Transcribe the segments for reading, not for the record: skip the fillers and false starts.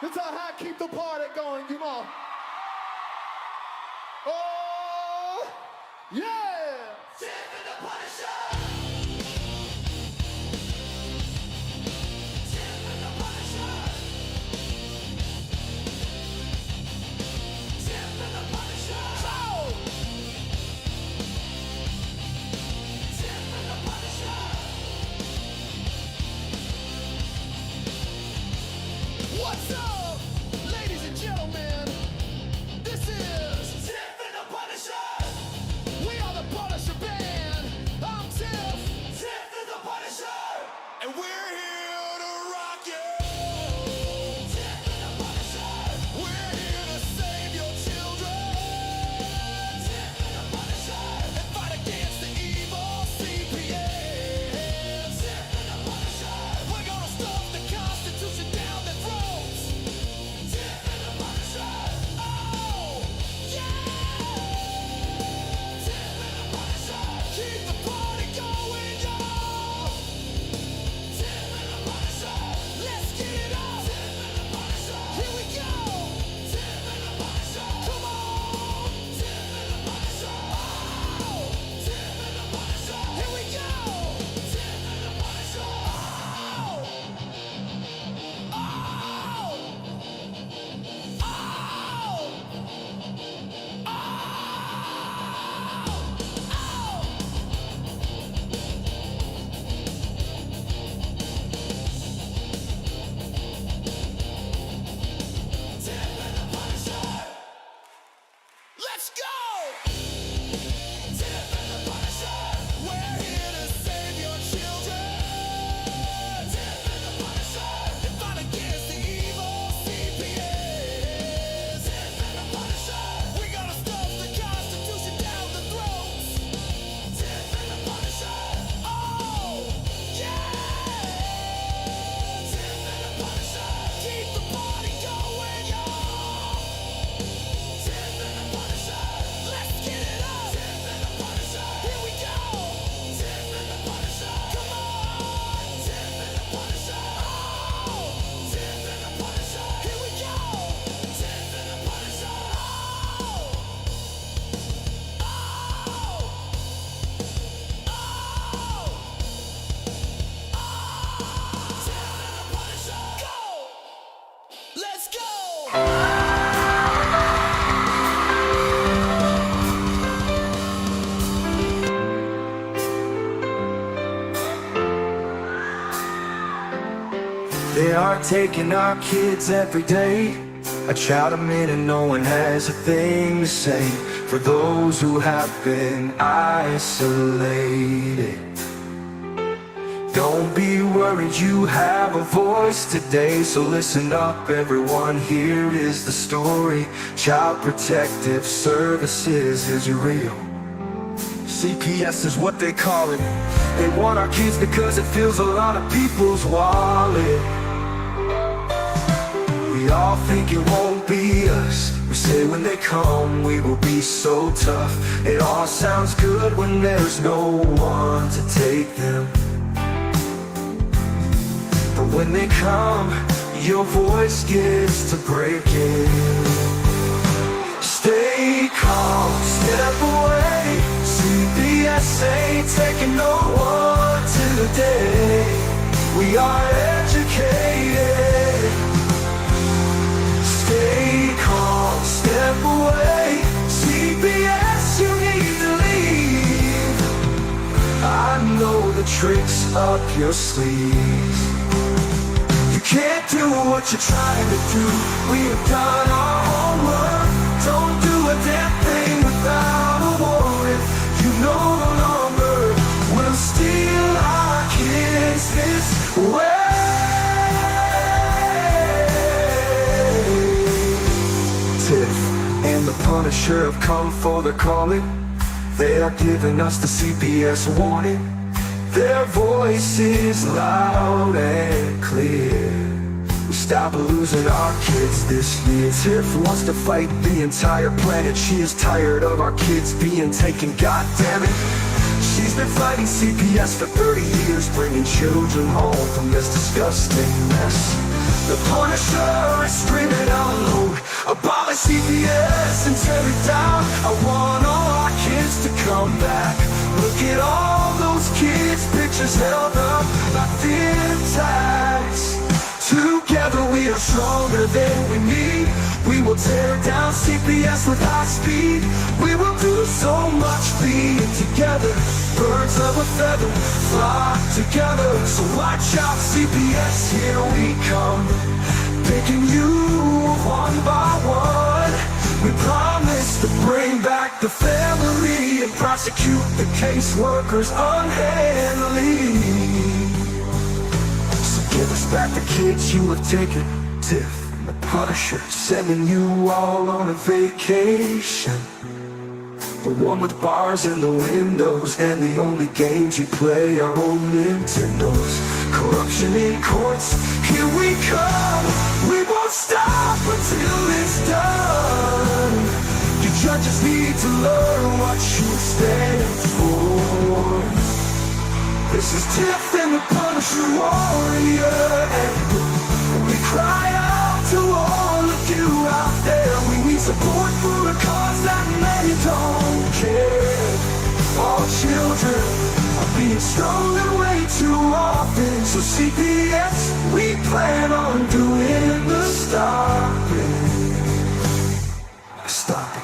That's how I keep the party going, come on. Oh, yeah! Tiff and the Punisher! Tiff and the Punisher! Tiff and the Punisher! Oh! Tiff and the Punisher! What's up, ladies and gentlemen? This is Tiff and the Punisher. We are the Punisher Band. I'm Tiff. Tiff and the Punisher. And we're here to rock you. Tiff and the Punisher. We're here to save your children. Tiff and the Punisher. And fight against the evil CPS. Tiff and the Punisher. We're gonna stuff the Constitution down their throats. Tiff and the Punisher. Oh, yeah! Tiff and the Punisher. Keep the party going, y'all. Tiff and the Punisher. Let's get it up. Tiff and the Punisher. Here we go. Tiff and the Punisher. Come on. Tiff and the Punisher. Oh, Tiff and the Punisher. Here we go. Tiff and the Punisher. Oh, oh, let's go! Tiff and the Punisher. We're here to save your children. Tiff and the Punisher. And fight against the evil CPS. Tiff and the Punisher. We gotta stuff the Constitution down the throats. Tiff and the Punisher. Oh, yeah! Tiff and the Punisher. Keep the party going, y'all. Tiff and the Punisher. Let's get it up. Tiff and the Punisher. Here we go. Tiff and the Punisher. Come on. Tiff and the Punisher. Oh, Tiff and the Punisher. Here we go. Tiff and the Punisher. Oh, oh, oh. Tiff and the Punisher. Go. Let's go. They are taking our kids every day. I shout them in and no one has a thing to say. For those who have been isolated, don't be worried, you have a voice today. So listen up everyone, here is the story. Child Protective Services is real. CPS is what they call it. They want our kids because it fills a lot of people's wallet. We all think it won't be us. We say when they come we will be so tough. It all sounds good when there's no one to take them. But when they come, your voice gets to breaking. Stay calm, step away. CPS ain't taking no one today. We are educated. Stay calm, step away. CPS, you need to leave. I know the tricks up your sleeves. You can't do what you're trying to do. We have done our homework. Don't do a damn thing without a warrant. You no longer will steal our kids this way. Tiff and the Punisher have come for the calling. They are giving us the CPS warning. Their voice is loud and clear. We stop losing our kids this year. Tiff wants to fight the entire planet. She is tired of our kids being taken. God damn it. She's been fighting CPS for 30 years, bringing children home from this disgusting mess. The Punisher is screaming out loud, abolish CPS and tear it down. I want all our kids to come back. Look at all those kids' pictures held up like thin tags. Together we are stronger than we need. We will tear down CPS with high speed. We will do so much being together. Birds of a feather flock together. So watch out CPS, here we come. Picking you one by one. We promise to bring back the family and prosecute the caseworkers unhandily. Give us back the kids you have taken. Tiff and the Punisher sending you all on a vacation. The one with bars in the windows and the only games you play are old Nintendos. Corruption in courts, here we come. We won't stop until it's done. You judges need to learn what you stand for. This is Tiff and the Punisher warrior, and we cry out to all of you out there. We need support for a cause that many don't care. All children are being stolen way too often. So CPS, we plan on doing the stopping. Stopping.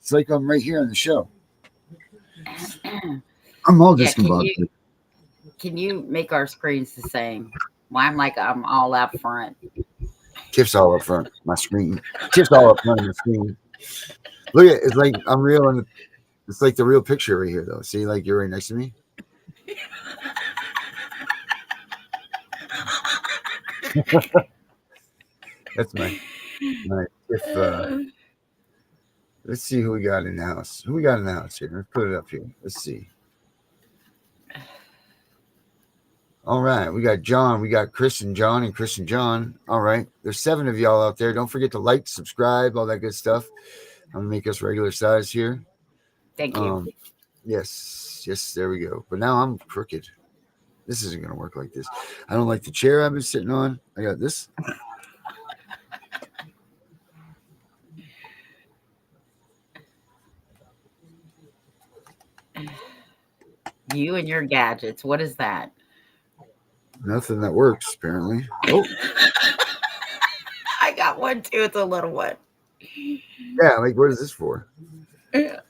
It's like I'm right here on the show. I'm all discombobulated. Can you make our screens the same? Well, I'm all out front. Tiff's all up front. My screen. Tiff's all up front of the screen. Look at it. It's like I'm real, and it's like the real picture right here, though. See, like you're right next to me. That's my Tiff. Let's see who we got in the house. Who we got in the house here? Let's put it up here. Let's see. All right. We got John. We got Chris and John and Chris and John. All right. There's 7 of y'all out there. Don't forget to like, subscribe, all that good stuff. I'm going to make us regular size here. Thank you. Yes. Yes, there we go. But now I'm crooked. This isn't going to work like this. I don't like the chair I've been sitting on. I got this. You and your gadgets. What is that? Nothing that works, apparently. Oh, I got one too. It's a little one. yeah. Like, what is this for? Yeah.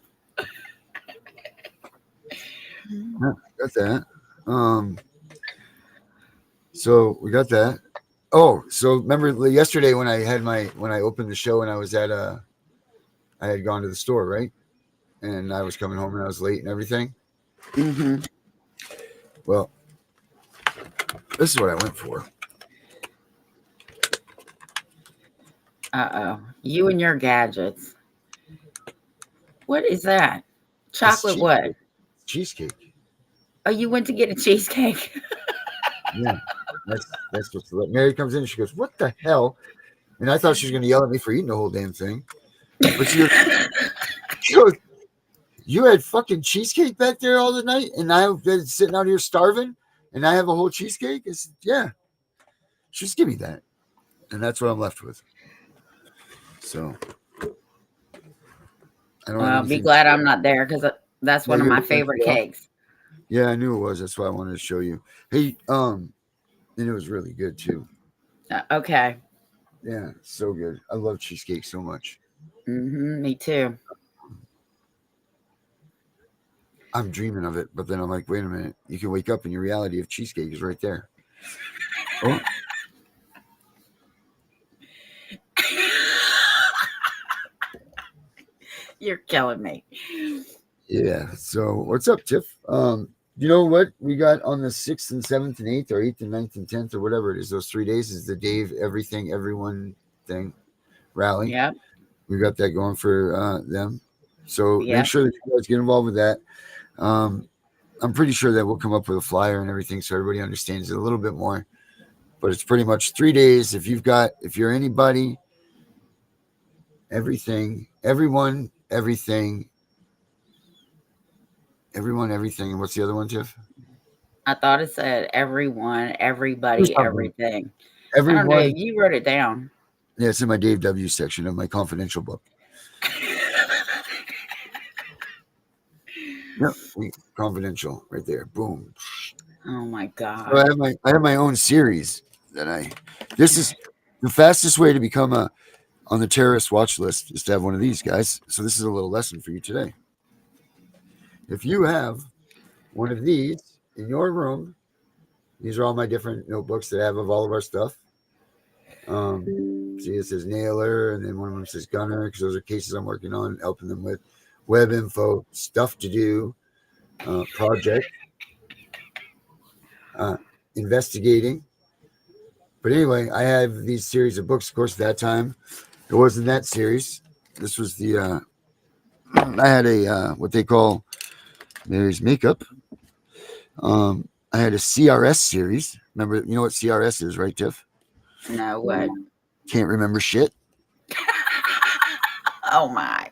Got that. So we got that. Oh, so remember yesterday when I opened the show and I was at I had gone to the store, right? And I was coming home and I was late and everything. Mm-hmm. Well, this is what I went for. Uh-oh. You and your gadgets. What is that? Chocolate what? Cheesecake. Oh, you went to get a cheesecake? Yeah. That's what's Mary comes in and she goes, "What the hell?" And I thought she was going to yell at me for eating the whole damn thing. But she goes, "You had fucking cheesecake back there all the night, and I've been sitting out here starving, and I have a whole cheesecake?" I said, "Yeah, just give me that," and that's what I'm left with. So, I'll be glad I'm not there because that's one of my favorite cakes. Yeah, I knew it was. That's why I wanted to show you. Hey, and it was really good too. Okay. Yeah, so good. I love cheesecake so much. Me too. I'm dreaming of it, but then I'm like, wait a minute. You can wake up and your reality of cheesecake is right there. Oh. You're killing me. Yeah. So what's up, Tiff? You know what we got on the 6th and 7th and 8th, or 8th and 9th and 10th, or whatever it is, those 3 days is the Dave Everything Everyone thing rally. Yep. We got that going for them. So make sure that you guys get involved with that. I'm pretty sure that we'll come up with a flyer and everything so everybody understands it a little bit more. But it's pretty much 3 days. If you're anybody, everything, everyone, everything, and what's the other one, Tiff? I thought it said everyone, everybody, everything. I don't know. Everyone. You wrote it down. Yeah, it's in my Dave W section of my confidential book. Yep, confidential right there. Boom. Oh my God. So I have my own series that this is the fastest way to become on the terrorist watch list is to have one of these guys. So this is a little lesson for you today. If you have one of these in your room, these are all my different notebooks that I have of all of our stuff. See, it says Nailer, and then one of them says Gunner, because those are cases I'm working on, helping them with web info, stuff to do, project, investigating. But anyway, I have these series of books. Of course, at that time, it wasn't that series. This was the, I had a, what they call, there's makeup. I had a CRS series. Remember, you know what CRS is, right, Tiff? No, what? Can't remember shit. Oh my.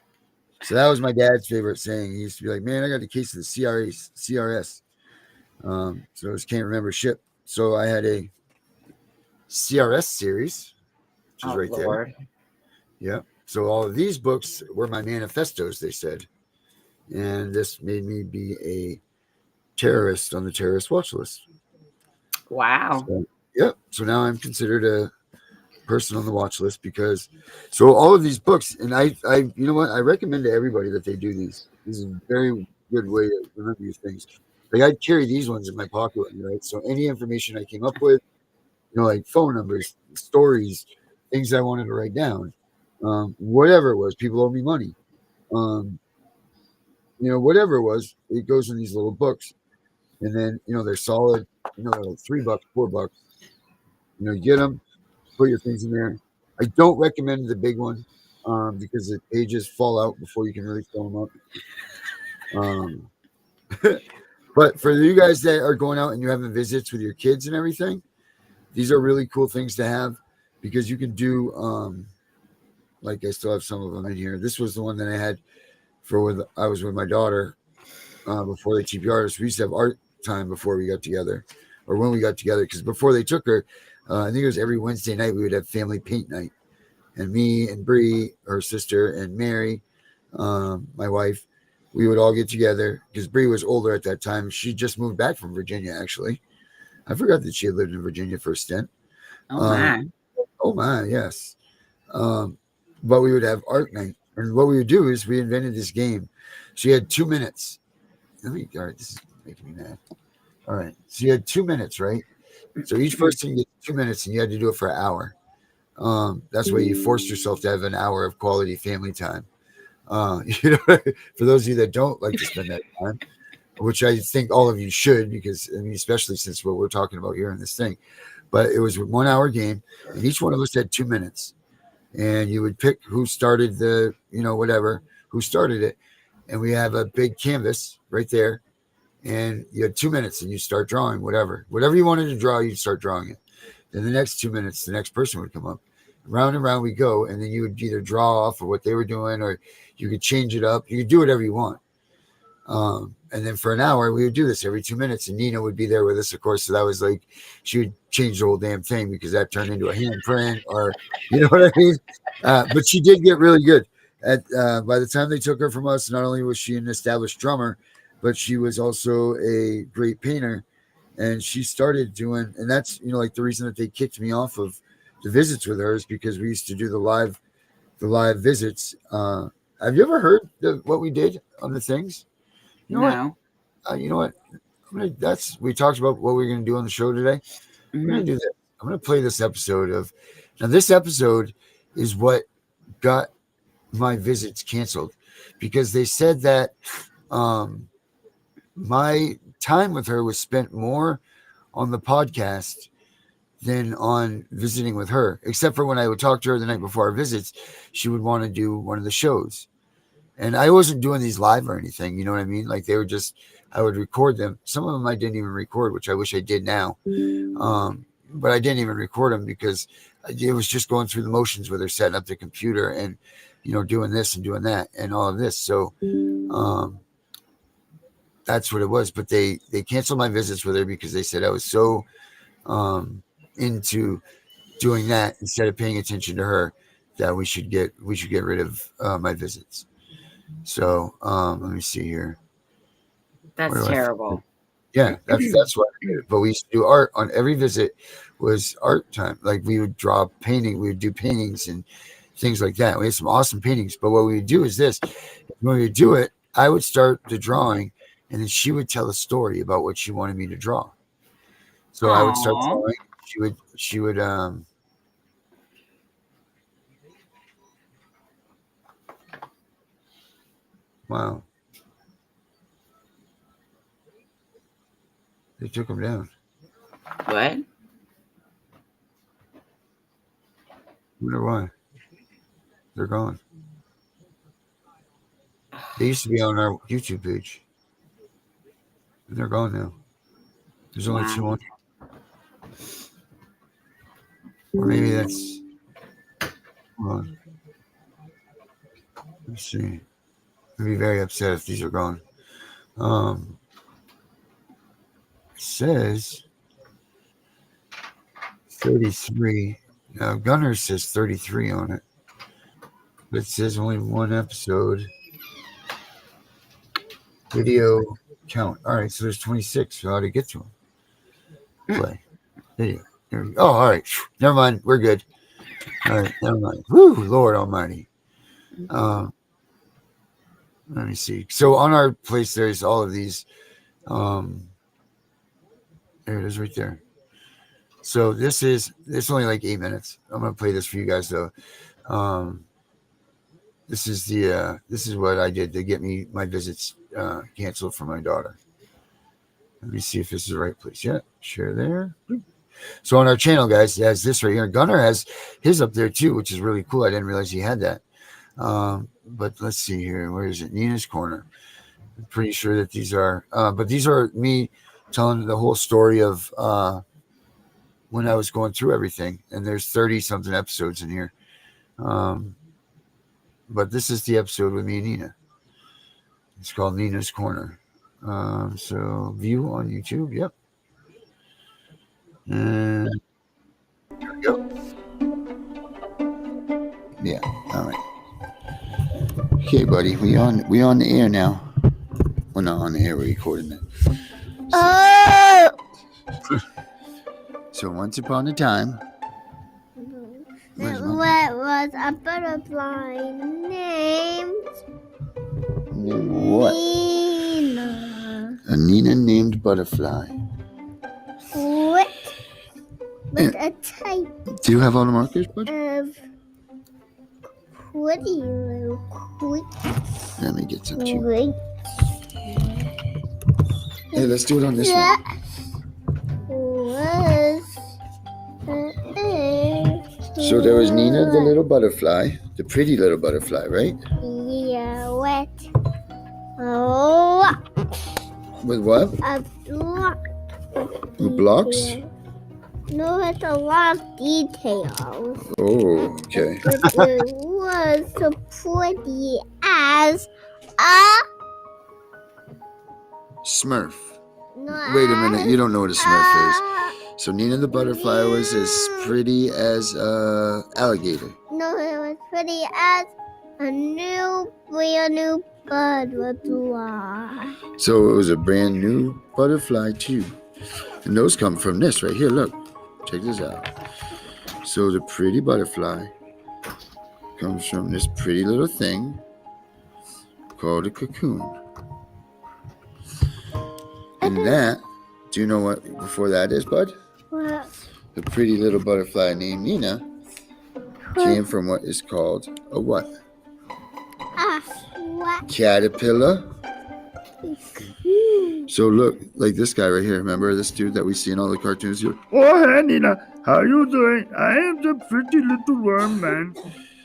So that was my dad's favorite saying. He used to be like, man, I got a case of the CRS. So it was can't remember shit. So I had a CRS series, which is right Lord. there. Yeah. So all of these books were my manifestos, they said. And this made me be a terrorist on the terrorist watch list. Wow. So, yep. So now I'm considered a person on the watch list because so all of these books, and I you know what, I recommend to everybody that they do these. This is a very good way to remember these things. Like I'd carry these ones in my pocket, right? So any information I came up with, you know, like phone numbers, stories, things I wanted to write down, whatever it was, people owe me money, you know, whatever it was, it goes in these little books, and then you know they're solid, you know, like $3, $4, you know, you get them. Put your things in there. I don't recommend the big one because the pages fall out before you can really fill them up. But for you guys that are going out and you're having visits with your kids and everything, these are really cool things to have because you can do like I still have some of them in here. This was the one that I had for when I was with my daughter before they TPR'd. So we used to have art time before we got together or when we got together because before they took her, I think it was every Wednesday night we would have family paint night, and me and Bree, her sister, and Mary, my wife, we would all get together because Bree was older at that time. She just moved back from Virginia. Actually, I forgot that she had lived in Virginia for a stint. Oh my, yes. But we would have art night, and what we would do is we invented this game. So you had 2 minutes. All right, this is making me mad. All right, so you had 2 minutes, right? So each person gets 2 minutes, and you had to do it for an hour. That's why you forced yourself to have an hour of quality family time. You know, for those of you that don't like to spend that time, which I think all of you should, because I mean, especially since what we're talking about here in this thing. But it was a 1 hour game, and each one of us had 2 minutes, and you would pick who started the, you know, whatever, who started it, and we have a big canvas right there. And you had 2 minutes and you start drawing whatever you wanted to draw, you'd start drawing it. Then the next 2 minutes, the next person would come up. Round and round we go. And then you would either draw off of what they were doing or you could change it up. You could do whatever you want. And then for an hour, we would do this every 2 minutes. And Nina would be there with us, of course. So that was like, she would change the whole damn thing because that turned into a handprint or, you know what I mean? But she did get really good. By the time they took her from us, not only was she an established drummer, but she was also a great painter, and she started doing, and that's, you know, like the reason that they kicked me off of the visits with her is because we used to do the live visits. Have you ever heard what we did on the things? You know what? You know what? We talked about what we're going to do on the show today. I'm going to do that. I'm going to play this episode now this episode is what got my visits canceled because they said that, my time with her was spent more on the podcast than on visiting with her, except for when I would talk to her the night before our visits, she would want to do one of the shows. And I wasn't doing these live or anything, you know what I mean? Like they were just I would record them. Some of them I didn't even record, which I wish I did now. But I didn't even record them because it was just going through the motions where they're setting up the computer and, doing this and doing that and all of this. So that's what it was. But they canceled my visits with her because they said I was so into doing that instead of paying attention to her that we should get rid of my visits. So let me see here. That's terrible. Yeah, that's what I did. But we used to do art on every visit was art time. Like we would draw painting, we would do paintings and things like that. We had some awesome paintings. But what we would do is this. When we would do it, I would start the drawing and then she would tell a story about what she wanted me to draw. So I would start drawing. She would wow. They took them down. What? I wonder why. They're gone. They used to be on our YouTube page. And they're gone now. There's only 2 on. Or maybe that's... Hold on. Let's see. I'd be very upset if these are gone. It says 33. Now Gunner says 33 on it. But it says only 1 episode. Video count. All right, so there's 26. So how to get to them? Play. Video. There we go. Oh, all right. Never mind. We're good. All right, never mind. Woo, Lord Almighty. Let me see. So on our place, there's all of these. There it is right there. So it's only like 8 minutes. I'm gonna play this for you guys though. This is what I did to get me my visits canceled for my daughter. Let me see if this is the right place. Yeah, share there. So on our channel, guys, it has this right here. Gunner has his up there too, which is really cool. I didn't realize he had that. But let's see here. Where is it? Nina's Corner. I'm pretty sure that these are, but these are me telling the whole story of when I was going through everything. And there's 30 something episodes in here. But this is the episode with me and Nina. It's called Nina's Corner. So view on YouTube. Yep. And there we go. Yeah. All right. Okay, buddy. We on the air now. We're not on the air. We're recording it. So once upon a time. There was a butterfly named What? Nina. A Nina named butterfly. With a type Do you have all the markers, bud? of pretty little quick. Let me get some too. Quick. Hey, let's do it on this one. So there was Nina, the little butterfly, the pretty little butterfly, right? Yeah, wet. Oh, With what? a block. With blocks? Yeah. No, it's a lot of details. Oh, okay. But it was so pretty as a Smurf. Wait a minute, you don't know what a Smurf is. So Nina the butterfly was as pretty as alligator. No, it was pretty as a brand new butterfly. So it was a brand new butterfly too. And those come from this right here. Look, check this out. So the pretty butterfly comes from this pretty little thing called a cocoon. And that, do you know what before that is, bud? What? The pretty little butterfly named Nina came from what is called a what? What? Caterpillar. So look, like this guy right here. Remember this dude that we see in all the cartoons? Oh, hey, Nina. How you doing? I am the pretty little worm man.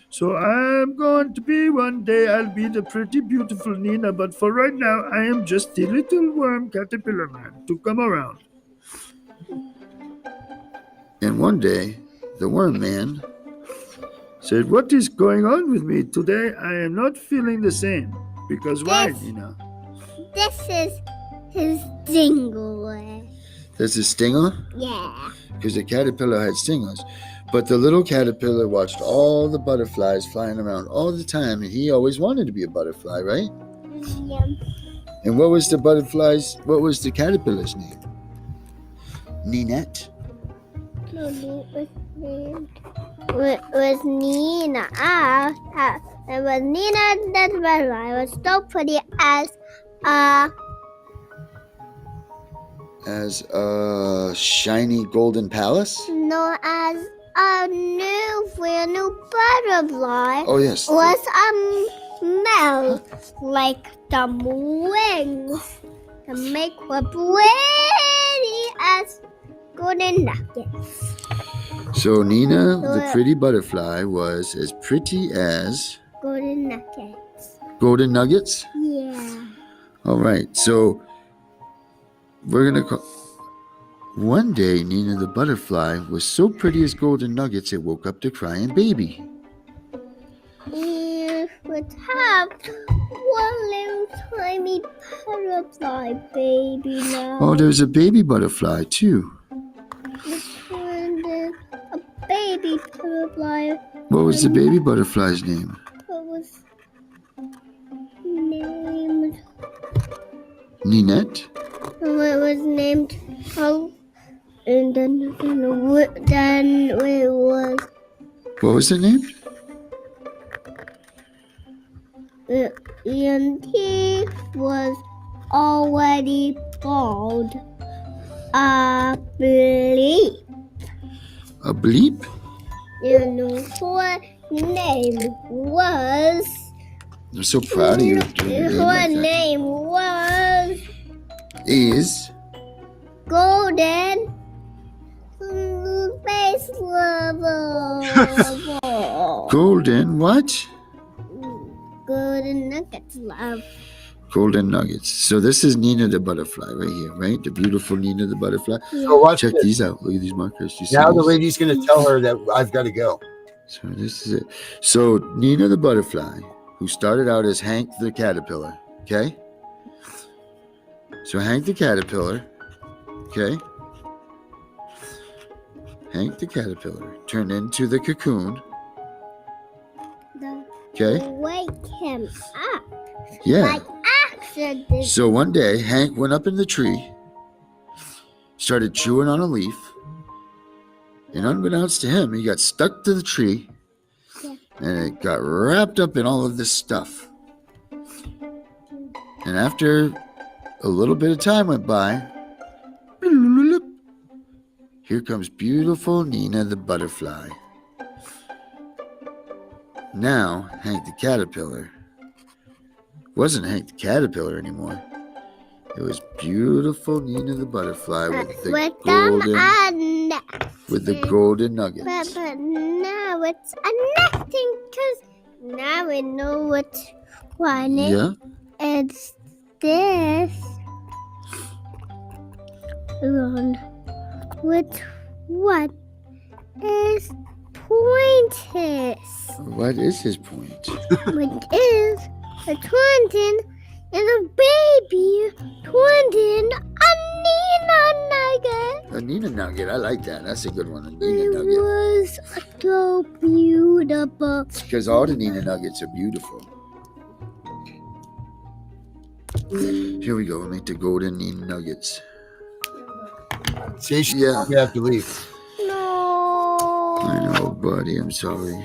So I'm going to be one day, I'll be the pretty beautiful Nina, but for right now, I am just a little worm caterpillar man to come around. And one day, the worm man Said, what is going on with me today? I am not feeling the same. Because why, Yes. Nina? This is his dingle. That's a stinger, Yeah. because the caterpillar had stingers. But the little caterpillar watched all the butterflies flying around all the time, and he always wanted to be a butterfly, right? Yeah. And what was the caterpillar's name? Ninette. No, it was Nina. It was Nina that butterfly. It was so pretty As a shiny golden palace? no, as a brand new butterfly. Oh, yes. Was melt like the wings to make her pretty as golden nuggets. So Nina, the pretty butterfly, was as pretty as Golden nuggets. golden nuggets? Yeah. All right, so we're going to call... One day, Nina the butterfly was so pretty as golden nuggets, it woke up the crying baby. It would have one little tiny butterfly baby now. Oh, there's a baby butterfly, too. And then a baby butterfly. What was the baby butterfly's name? It was named. Ninette? It was named. And then it was. What was the name? And he was already bald. A bleep. A bleep? And her name was. I'm so proud of you. doing your name Her like that. name was Is Golden Space Level. golden what? Golden Nuggets Love. Golden nuggets. So this is Nina the butterfly right here, right? The beautiful Nina the butterfly. So watch Check this. these out. Look at these markers. Do you see Now the these? lady's going to tell her that I've got to go. So this is it. So Nina the butterfly, who started out as Hank the caterpillar, okay? So Hank the caterpillar, okay? Hank the caterpillar turned into the cocoon, okay? Wake him up. Yeah. Like accident. So one day, Hank went up in the tree, started chewing on a leaf, and unbeknownst to him, he got stuck to the tree, and it got wrapped up in all of this stuff. And after a little bit of time went by, here comes beautiful Nina the butterfly. Now, Hank the caterpillar wasn't Hank the caterpillar anymore. It was beautiful Nina the butterfly with the golden nuggets. But now it's nothing because now we know what's one. Yeah. It's this one with what is pointless. What is his point? Which is a twenty and a baby twenty a Nina nugget. A Nina nugget. I like that. That's a good one. A It Nina nugget. was so beautiful. Because all the Nina nuggets are beautiful. Here we go. We'll make the golden Nina nuggets. See, she Yeah. you have to leave. No. I know, buddy. I'm sorry.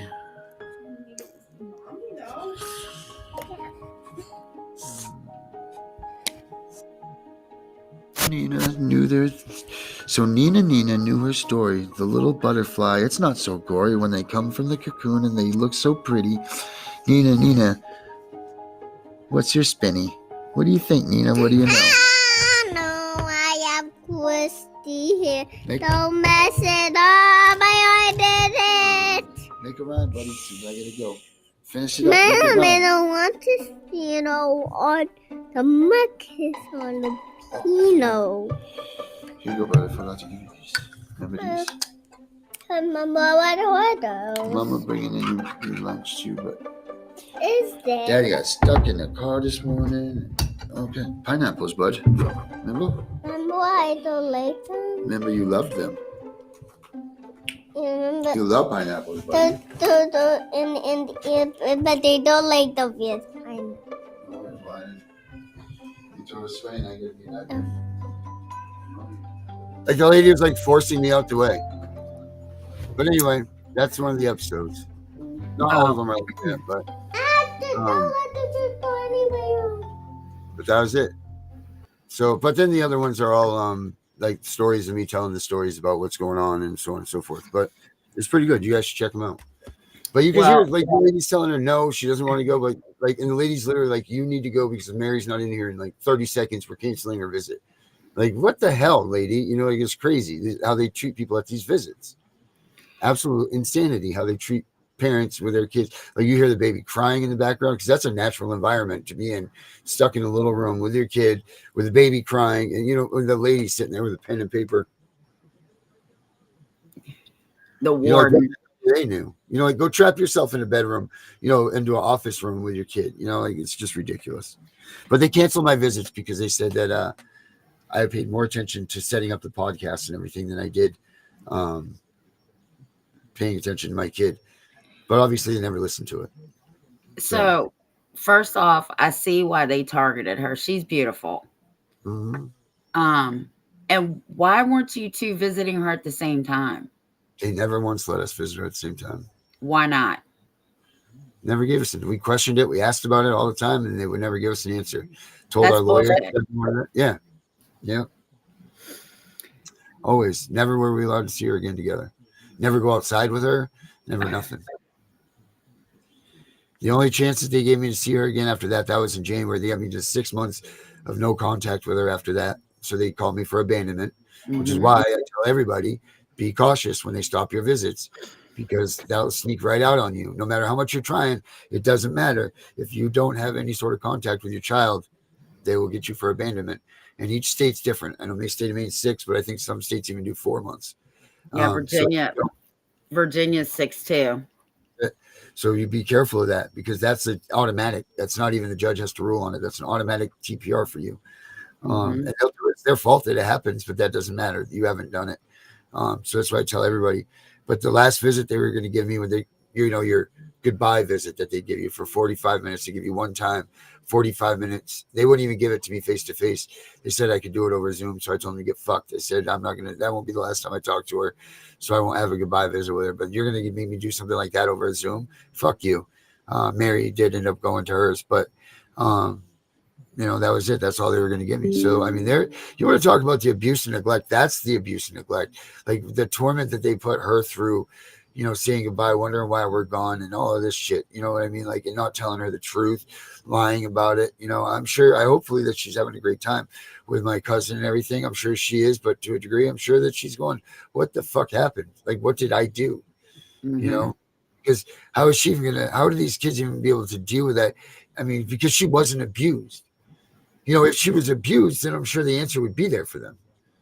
Nina knew her story. The little butterfly. It's not so gory when they come from the cocoon and they look so pretty. Nina, what's your spinny? What do you think, Nina? What do you know? No, I have twisty here. Make- Don't mess it up. I did it. Make a rhyme, buddy. I gotta go. Finish it up. Make a Mom, I rhyme. don't want to see it on the mic is on the pillow. Here you go, brother. Forgot to give you these. Remember these? Mama, what are those? Mama bringing in your lunch too, but Is there? Daddy got stuck in the car this morning. Okay, pineapples, bud. Remember? Remember I don't like them? Remember you loved them. Remember? You love pineapples, buddy. But they don't like the weird kind. You told us Spain, I gotta be that. Like the lady was like forcing me out the way. But anyway, that's one of the episodes. Not all of them are like that, but that was it. So, but then the other ones are all like stories of me telling the stories about what's going on and so on and so forth. But it's pretty good. You guys should check them out. But you can hear like the lady's telling her no, she doesn't want to go. But like, and the lady's literally like, you need to go because Mary's not in here in like 30 seconds. We're canceling her visit. Like, what the hell, lady? You know, like it's crazy how they treat people at these visits. Absolute insanity how they treat parents with their kids. Like you hear the baby crying in the background because that's a natural environment to be in, stuck in a little room with your kid with the baby crying, and you know the lady sitting there with a pen and paper. The warden. They knew, you know, like go trap yourself in a bedroom, you know, into an office room with your kid. You know, like it's just ridiculous. But they canceled my visits because they said that I paid more attention to setting up the podcast and everything than I did paying attention to my kid. But obviously they never listened to it. So first off, I see why they targeted her. She's beautiful. Mm-hmm. And why weren't you two visiting her at the same time? They never once let us visit her at the same time. Why not? Never gave us it. We questioned it. We asked about it all the time, and they would never give us an answer. Told That's our lawyer. bullshit. Yeah. Yeah. Always. Never were we allowed to see her again together. Never go outside with her. Never nothing. The only chance that they gave me to see her again after that was in January. They gave me just 6 months of no contact with her after that. So they called me for abandonment, which is why I tell everybody, be cautious when they stop your visits, because that'll sneak right out on you. No matter how much you're trying, it doesn't matter. If you don't have any sort of contact with your child, they will get you for abandonment. And each state's different. I know my state of Maine 6, but I think some states even do 4 months. Yeah, Virginia's 6 too. So you be careful of that, because that's an automatic. That's not even the judge has to rule on it. That's an automatic TPR for you. And it's their fault that it happens, but that doesn't matter. You haven't done it. So that's why I tell everybody. But the last visit they were going to give me, when they, you know, your goodbye visit that they give you for 45 minutes, to give you one time, 45 minutes. They wouldn't even give it to me face to face. They said I could do it over Zoom. So I told them to get fucked. They said, I'm not going to, that won't be the last time I talk to her. So I won't have a goodbye visit with her, but you're going to make me do something like that over Zoom. Fuck you. Mary did end up going to hers, but, you know, that was it. That's all they were going to give me. So, I mean, you want to talk about the abuse and neglect. That's the abuse and neglect. Like the torment that they put her through, you know, saying goodbye, wondering why we're gone and all of this shit. You know what I mean? Like, and not telling her the truth, lying about it. You know, hopefully that she's having a great time with my cousin and everything. I'm sure she is, but to a degree, I'm sure that she's going, what the fuck happened? Like, what did I do? You know, because how is she even how do these kids even be able to deal with that? I mean, because she wasn't abused. You know, if she was abused, then I'm sure the answer would be there for them.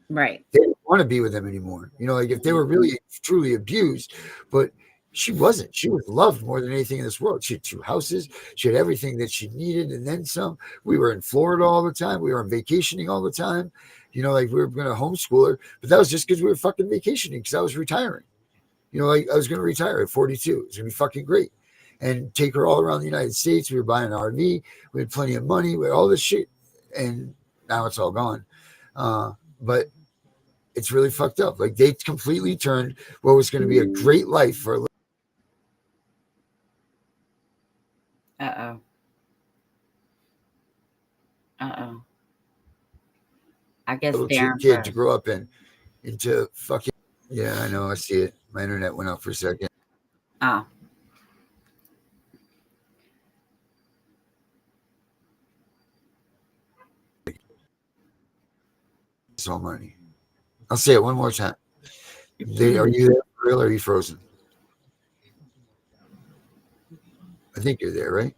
Right. They didn't want to be with them anymore. You know, like if they were really truly abused, but she wasn't. She was loved more than anything in this world. She had 2 houses. She had everything that she needed and then some. We were in Florida all the time. We were on vacationing all the time. You know, like we were going to homeschool her, but that was just because we were fucking vacationing, because I was retiring. You know, like I was going to retire at 42. It was going to be fucking great. And take her all around the United States. We were buying an RV. We had plenty of money. We had all this shit. And now it's all gone. But it's really fucked up. Like they completely turned what was going to be a great life for a I guess little Darren kid to grow up into fucking. Yeah, I know. I see it. My internet went out for a second. Oh. It's all money. I'll say it one more time. Are you there for real, or are you frozen? I think you're there, right?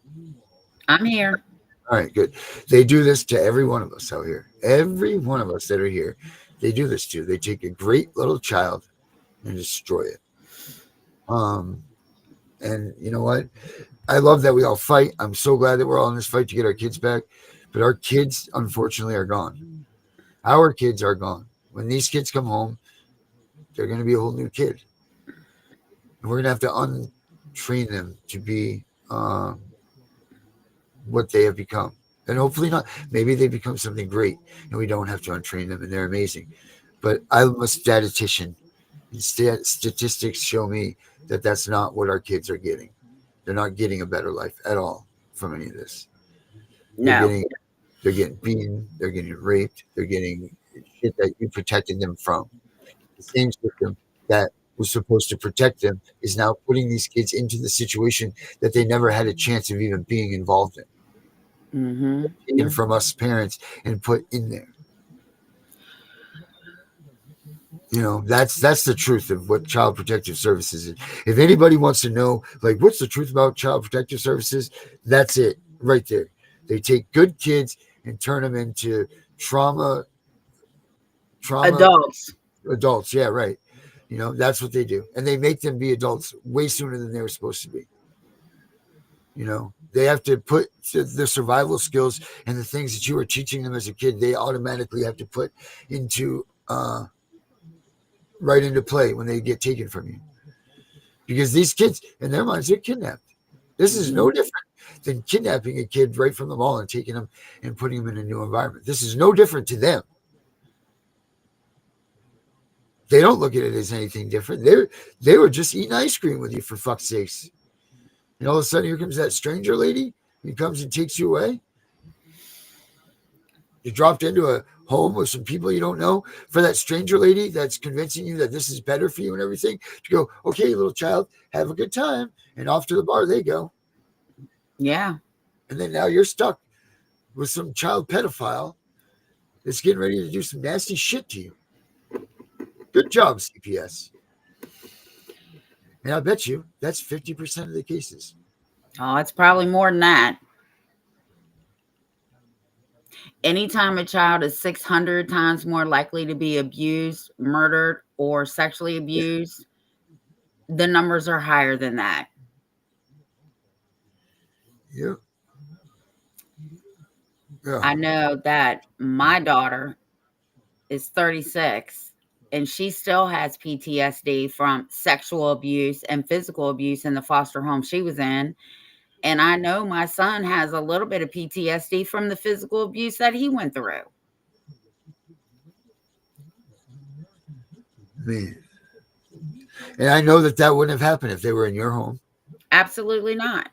I'm here. All right, good. They do this to every one of us out here. Every one of us that are here, they do this to. They take a great little child and destroy it. Um, and you know what? I love that we all fight. I'm so glad that we're all in this fight to get our kids back. But our kids, unfortunately, are gone. Our kids are gone. When these kids come home, they're going to be a whole new kid. And we're going to have to untrain them to be what they have become. And hopefully not. Maybe they become something great and we don't have to untrain them and they're amazing. But I'm a statistician. Statistics show me that that's not what our kids are getting. They're not getting a better life at all from any of this. They're No. getting beaten, they're getting raped, they're getting shit that you protected them from. The same system that was supposed to protect them is now putting these kids into the situation that they never had a chance of even being involved in. Mm-hmm. Taken from us parents and put in there. You know, that's the truth of what Child Protective Services is. If anybody wants to know, like, what's the truth about Child Protective Services, that's it right there. They take good kids and turn them into trauma adults. Yeah, right. You know, that's what they do. And they make them be adults way sooner than they were supposed to be. You know, they have to put the survival skills and the things that you were teaching them as a kid, they automatically have to put into right into play when they get taken from you. Because these kids, in their minds, they're kidnapped. This is no different than kidnapping a kid right from the mall and taking them and putting them in a new environment. This is no different to them. They don't look at it as anything different. They were just eating ice cream with you, for fuck's sakes. And all of a sudden, here comes that stranger lady who comes and takes you away. You dropped into a home with some people you don't know. For that stranger lady that's convincing you that this is better for you and everything, to go, okay, little child, have a good time. And off to the bar they go. Yeah. And then now you're stuck with some child pedophile that's getting ready to do some nasty shit to you. Good job, CPS. And I bet you that's 50% of the cases. Oh, it's probably more than that. Anytime a child is 600 times more likely to be abused, murdered, or sexually abused, the numbers are higher than that. Yeah. I know that my daughter is 36 and she still has PTSD from sexual abuse and physical abuse in the foster home she was in. And I know my son has a little bit of PTSD from the physical abuse that he went through. Man. And I know that wouldn't have happened if they were in your home. Absolutely not.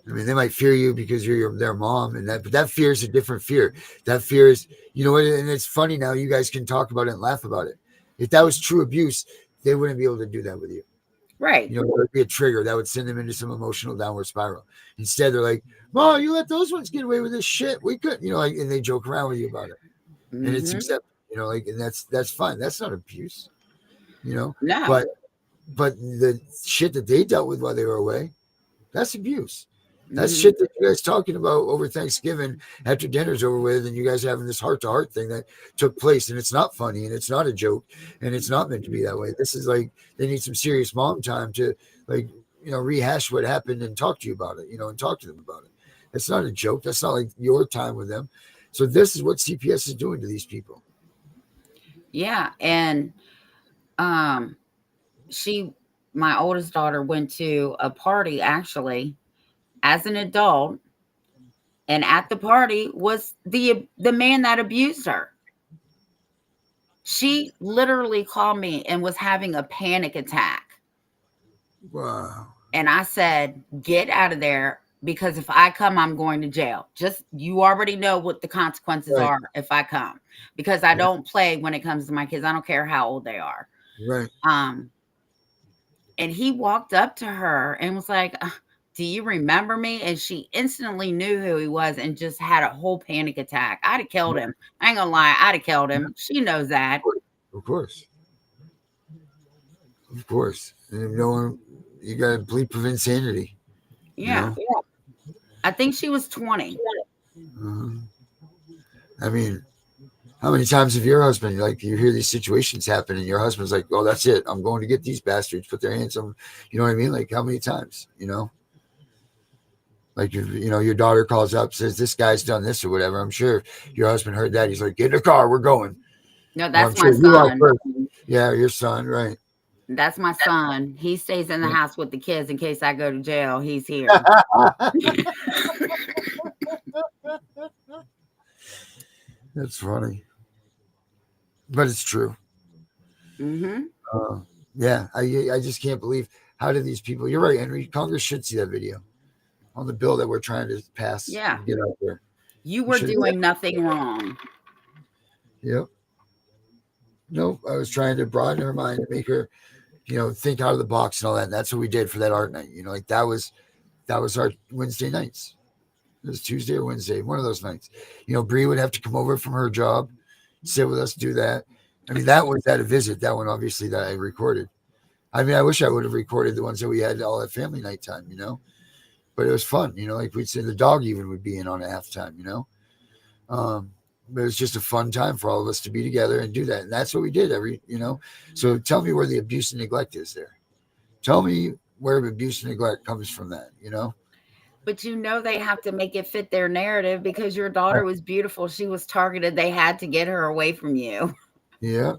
I mean, they might fear you because you're their mom, but that fear is a different fear. That fear is, you know what? And it's funny now. You guys can talk about it and laugh about it. If that was true abuse, they wouldn't be able to do that with you. Right. You know, there would be a trigger that would send them into some emotional downward spiral. Instead, they're like, "Mom, you let those ones get away with this shit. We couldn't," you know, like, and they joke around with you about it, and it's accepted. You know, like, and that's fine. That's not abuse. You know, No. But the shit that they dealt with while they were away, that's abuse. That's shit that you guys talking about over Thanksgiving after dinner's over with, and you guys having this heart-to-heart thing that took place, and it's not funny, and it's not a joke, and it's not meant to be that way. This is like they need some serious mom time to, like, you know, rehash what happened and talk to you about it, you know, and talk to them about it. It's not a joke. That's not like your time with them. So this is what CPS is doing to these people. Yeah, and my oldest daughter went to a party actually as an adult, and at the party was the man that abused her. She literally called me and was having a panic attack. Wow. And I said, get out of there, because if I come, I'm going to jail. Just, you already know what the consequences are if I come, because I don't play when it comes to my kids. I don't care how old they are. Right. And he walked up to her and was like, do you remember me? And she instantly knew who he was and just had a whole panic attack. I'd have killed him. I ain't gonna lie. I'd have killed him. She knows that. Of course. Of course. And no one, you got to bleep of insanity. Yeah. I think she was 20. I mean, how many times have your husband, like, you hear these situations happen and your husband's like, oh, that's it. I'm going to get these bastards, put their hands on, you know what I mean? Like, how many times, Like, your daughter calls up, says, this guy's done this or whatever. I'm sure your husband heard that. He's like, get in the car. We're going. No, Well, I'm that's my sure you are son. first. Yeah, your son, right. That's my son. He stays in the house with the kids in case I go to jail. He's here. That's funny. But it's true. Mm-hmm. Yeah, I just can't believe, how did these people, you're right, Henry, Congress should see that video on the bill that we're trying to pass Yeah. and get out there. You were doing nothing wrong. Yep. Nope. I was trying to broaden her mind to make her, think out of the box and all that. And that's what we did for that art night. Like that was our Wednesday nights. It was Tuesday or Wednesday, one of those nights. Bree would have to come over from her job, sit with us, do that. I mean, that was at a visit. That one, obviously, that I recorded. I mean, I wish I would have recorded the ones that we had all at family night time, but it was fun. Like we'd say the dog even would be in on it half the time, but it was just a fun time for all of us to be together and do that. And that's what we did So tell me where the abuse and neglect is there. Tell me where abuse and neglect comes from that, But they have to make it fit their narrative because your daughter was beautiful. She was targeted. They had to get her away from you. Yeah.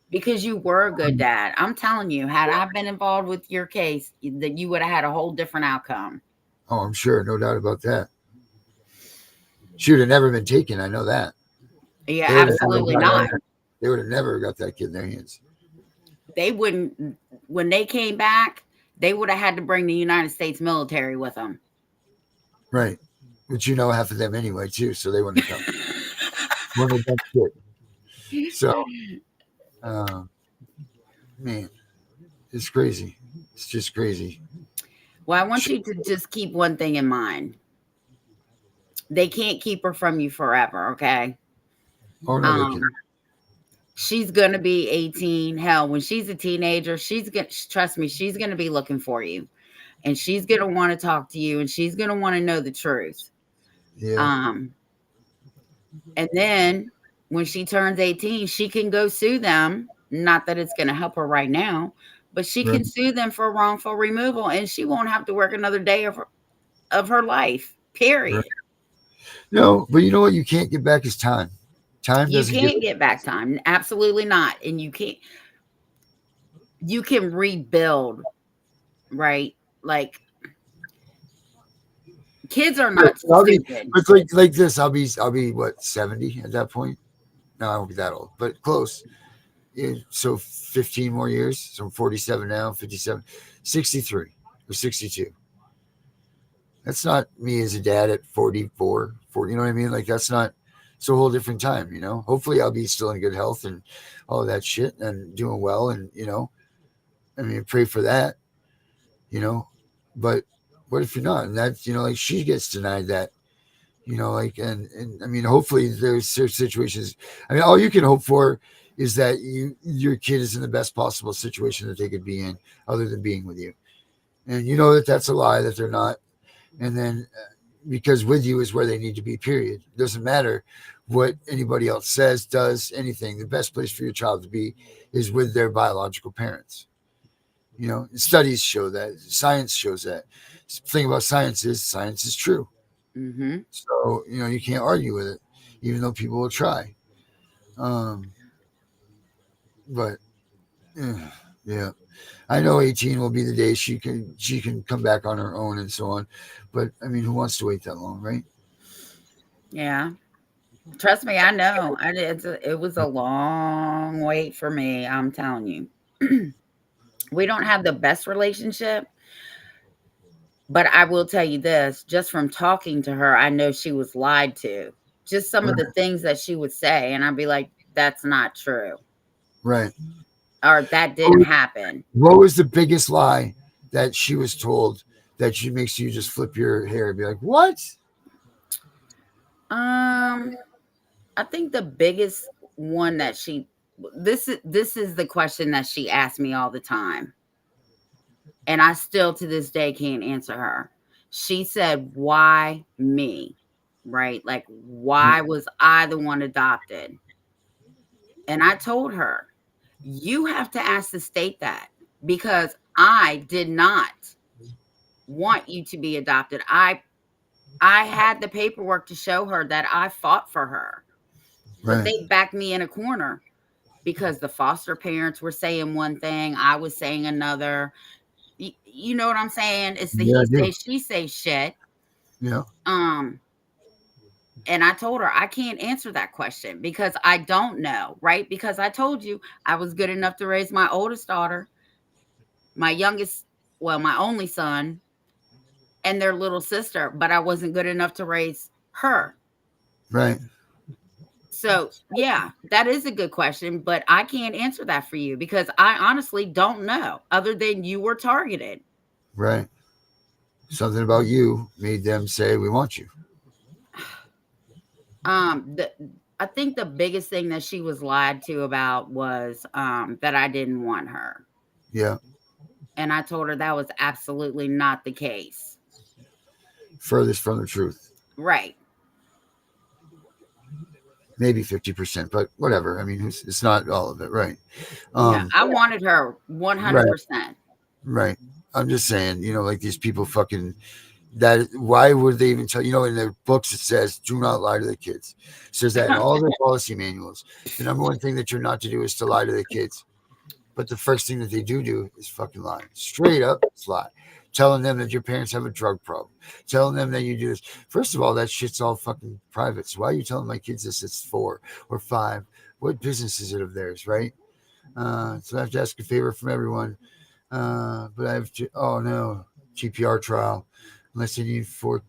Because you were a good dad. I'm telling you, had I been involved with your case, that you would have had a whole different outcome. Oh, I'm sure. No doubt about that. She would have never been taken. I know that. Yeah, absolutely not. They would have never got that kid in their hands. They wouldn't. When they came back, they would have had to bring the United States military with them. Right. But half of them anyway, too. So they wouldn't have come. Wouldn't have done shit. So, man, it's crazy. It's just crazy. Well, I want you to just keep one thing in mind. They can't keep her from you forever, okay? Oh, no, they can. She's going to be 18. Hell, when she's a teenager, trust me, she's going to be looking for you. And she's going to want to talk to you. And she's going to want to know the truth. Yeah. And then when she turns 18, she can go sue them. Not that it's going to help her right now, but she can sue them for wrongful removal. And she won't have to work another day of her life, period. Right. No, but you know what? You can't get back his time. You can't get back time. Absolutely not. And you can rebuild, right? Like, kids are not stupid. It's like this. I'll be what, 70 at that point? No, I won't be that old, but close. Yeah, so 15 more years. So I'm 47 now, 57, 63 or 62. That's not me as a dad at 44, 40, you know what I mean? Like, that's not, it's a whole different time, Hopefully I'll be still in good health and all of that shit and doing well. And, I mean, pray for that, but what if you're not? And that's, like she gets denied that, like, and I mean, hopefully there's situations. I mean, all you can hope for is that your kid is in the best possible situation that they could be in other than being with you. And that's a lie, that they're not. And then because with you is where they need to be, period. It doesn't matter what anybody else says, does, anything. The best place for your child to be is with their biological parents. Studies show that. Science shows that. The thing about science is true. Mm-hmm. So, you can't argue with it, even though people will try. But yeah, I know 18 will be the day she can come back on her own and so on. But I mean, who wants to wait that long, right? Yeah. Trust me, I know. It was a long wait for me. I'm telling you. We don't have the best relationship, but I will tell you this, just from talking to her, I know she was lied to. Just some of the things that she would say, and I'd be like, that's not true. Right. Or that didn't happen. What was the biggest lie that she was told that she makes you just flip your hair and be like, what? I think the biggest one that this is the question that she asked me all the time. And I still to this day can't answer her. She said, why me? Right? Like, why was I the one adopted? And I told her, you have to ask the state that, because I did not want you to be adopted. I had the paperwork to show her that I fought for her, but Right. they backed me in a corner because the foster parents were saying one thing, I was saying another. You know what I'm saying? It's the Yeah, I he do. say she say shit. Yeah. Um, and I told her I can't answer that question because I don't know, right? Because I told you I was good enough to raise my oldest daughter, my youngest, well, my only son, and their little sister, but I wasn't good enough to raise her. Right. So, yeah, that is a good question, but I can't answer that for you because I honestly don't know, other than you were targeted. Right. Something about you made them say, "We want you." The I think the biggest thing that she was lied to about was that I didn't want her. Yeah. And I told her that was absolutely not the case. Furthest from the truth. Right. Maybe 50%, but whatever. I mean, it's not all of it, right? Yeah, I wanted her Right. 100%. Right. I'm just saying, like these people fucking that. Why would they even tell? In their books it says, "Do not lie to the kids." It says that in all their policy manuals. The number one thing that you're not to do is to lie to the kids. But the first thing that they do is fucking lie. Straight up, it's lie. Telling them that your parents have a drug problem. Telling them that you do this. First of all, that shit's all fucking private. So why are you telling my kids this? It's 4 or 5. What business is it of theirs, right? So I have to ask a favor from everyone. But I have to. Oh no, GPR trial. Unless they need 4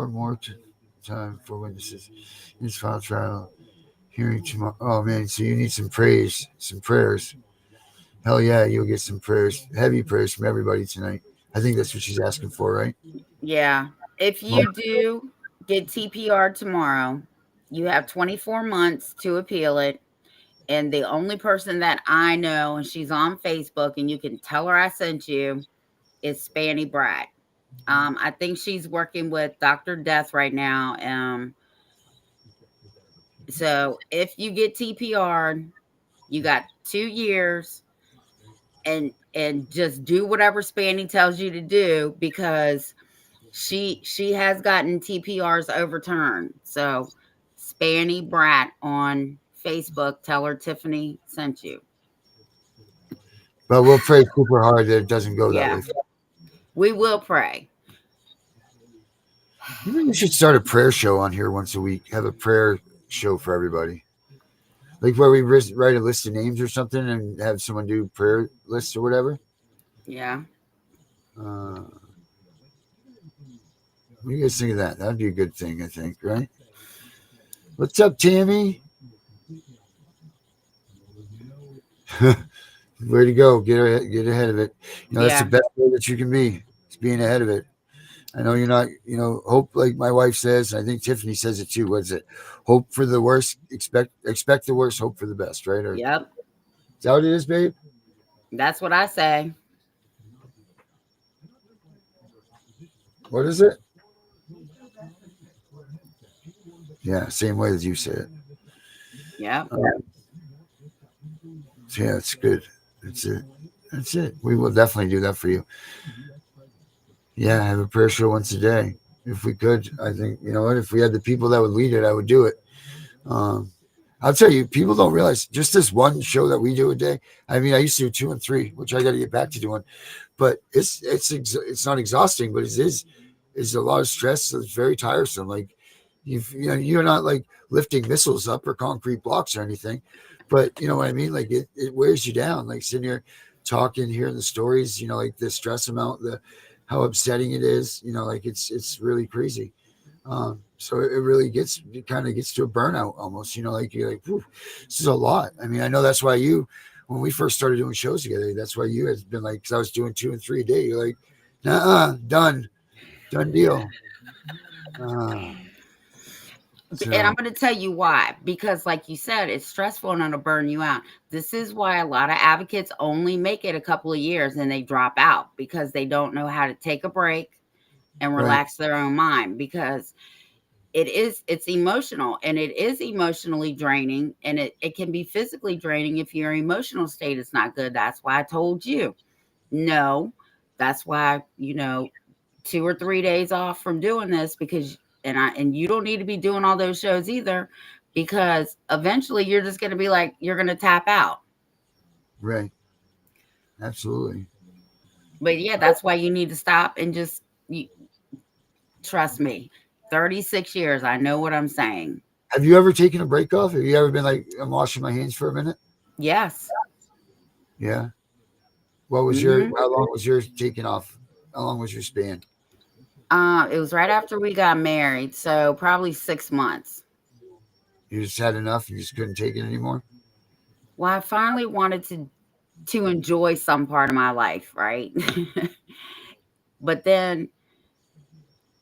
more time for witnesses. In this file trial hearing tomorrow. Oh man, so you need some praise, some prayers. Hell yeah, you'll get some prayers, heavy prayers from everybody tonight. I think that's what she's asking for, right? Yeah. If Well, you do get TPR tomorrow, you have 24 months to appeal it. And the only person that I know, and she's on Facebook, and you can tell her I sent you, is Spanny Brat. I think she's working with Dr. Death right now. So if you get TPR, you got 2 years, and just do whatever Spanny tells you to do, because she has gotten TPRs overturned. So Spanny Brat on Facebook, tell her Tiffany sent you. but we'll pray super hard that it doesn't go that Yeah, way. we will pray. You think we should start a prayer show on here once a week? Have a prayer show for everybody, like where we write a list of names or something, and have someone do prayer lists or whatever. Yeah. Uh, what do you guys think of that? That'd be a good thing, I think, right? What's up, Tammy? Way to go. Get ahead of it. That's the Yeah. best way that you can be. It's being ahead of it. I know you're not, hope, like my wife says, and I think Tiffany says it too. What is it? Hope for the worst, expect the worst, hope for the best, right? Or is Yep. that what it is, babe? That's what I say. What is it? Yeah, same way as you say it. Yep. So yeah, it's good. That's it. That's it. We will definitely do that for you. Yeah, have a prayer show once a day. If we could, I think, you know what? If we had the people that would lead it, I would do it. Um, I'll tell you, people don't realize just this one show that we do a day. I mean, I used to do 2 and 3, which I got to get back to doing. But it's not exhausting, but it is. It's a lot of stress. So it's very tiresome. Like you're not like lifting missiles up or concrete blocks or anything, but you know what I mean. Like it wears you down. Like sitting here talking, hearing the stories. Like the stress amount, the how upsetting it is. Like it's really crazy. So it really kind of gets to a burnout almost, like you're like, this is a lot. I mean, I know that's why when we first started doing shows together, that's why you had been like, cause I was doing 2 and 3 a day. You're like, done deal. And I'm going to tell you why. Because, like you said, it's stressful and it'll burn you out. This is why a lot of advocates only make it a couple of years and they drop out because they don't know how to take a break and relax their own mind. Because it's emotional, and it is emotionally draining, and it can be physically draining if your emotional state is not good. That's why I told you. No, that's why, 2 or 3 days off from doing this, because and you don't need to be doing all those shows either, because eventually you're just going to be like, you're going to tap out. Right. Absolutely. But yeah, that's why you need to stop and just trust me. 36 years, I know what I'm saying. Have you ever taken a break off? Have you ever been like, I'm washing my hands for a minute? Yes. Yeah. What was how long was yours taking off? How long was your span? It was right after we got married, so probably 6 months. You just had enough. You just couldn't take it anymore. Well, I finally wanted to enjoy some part of my life, right? But then,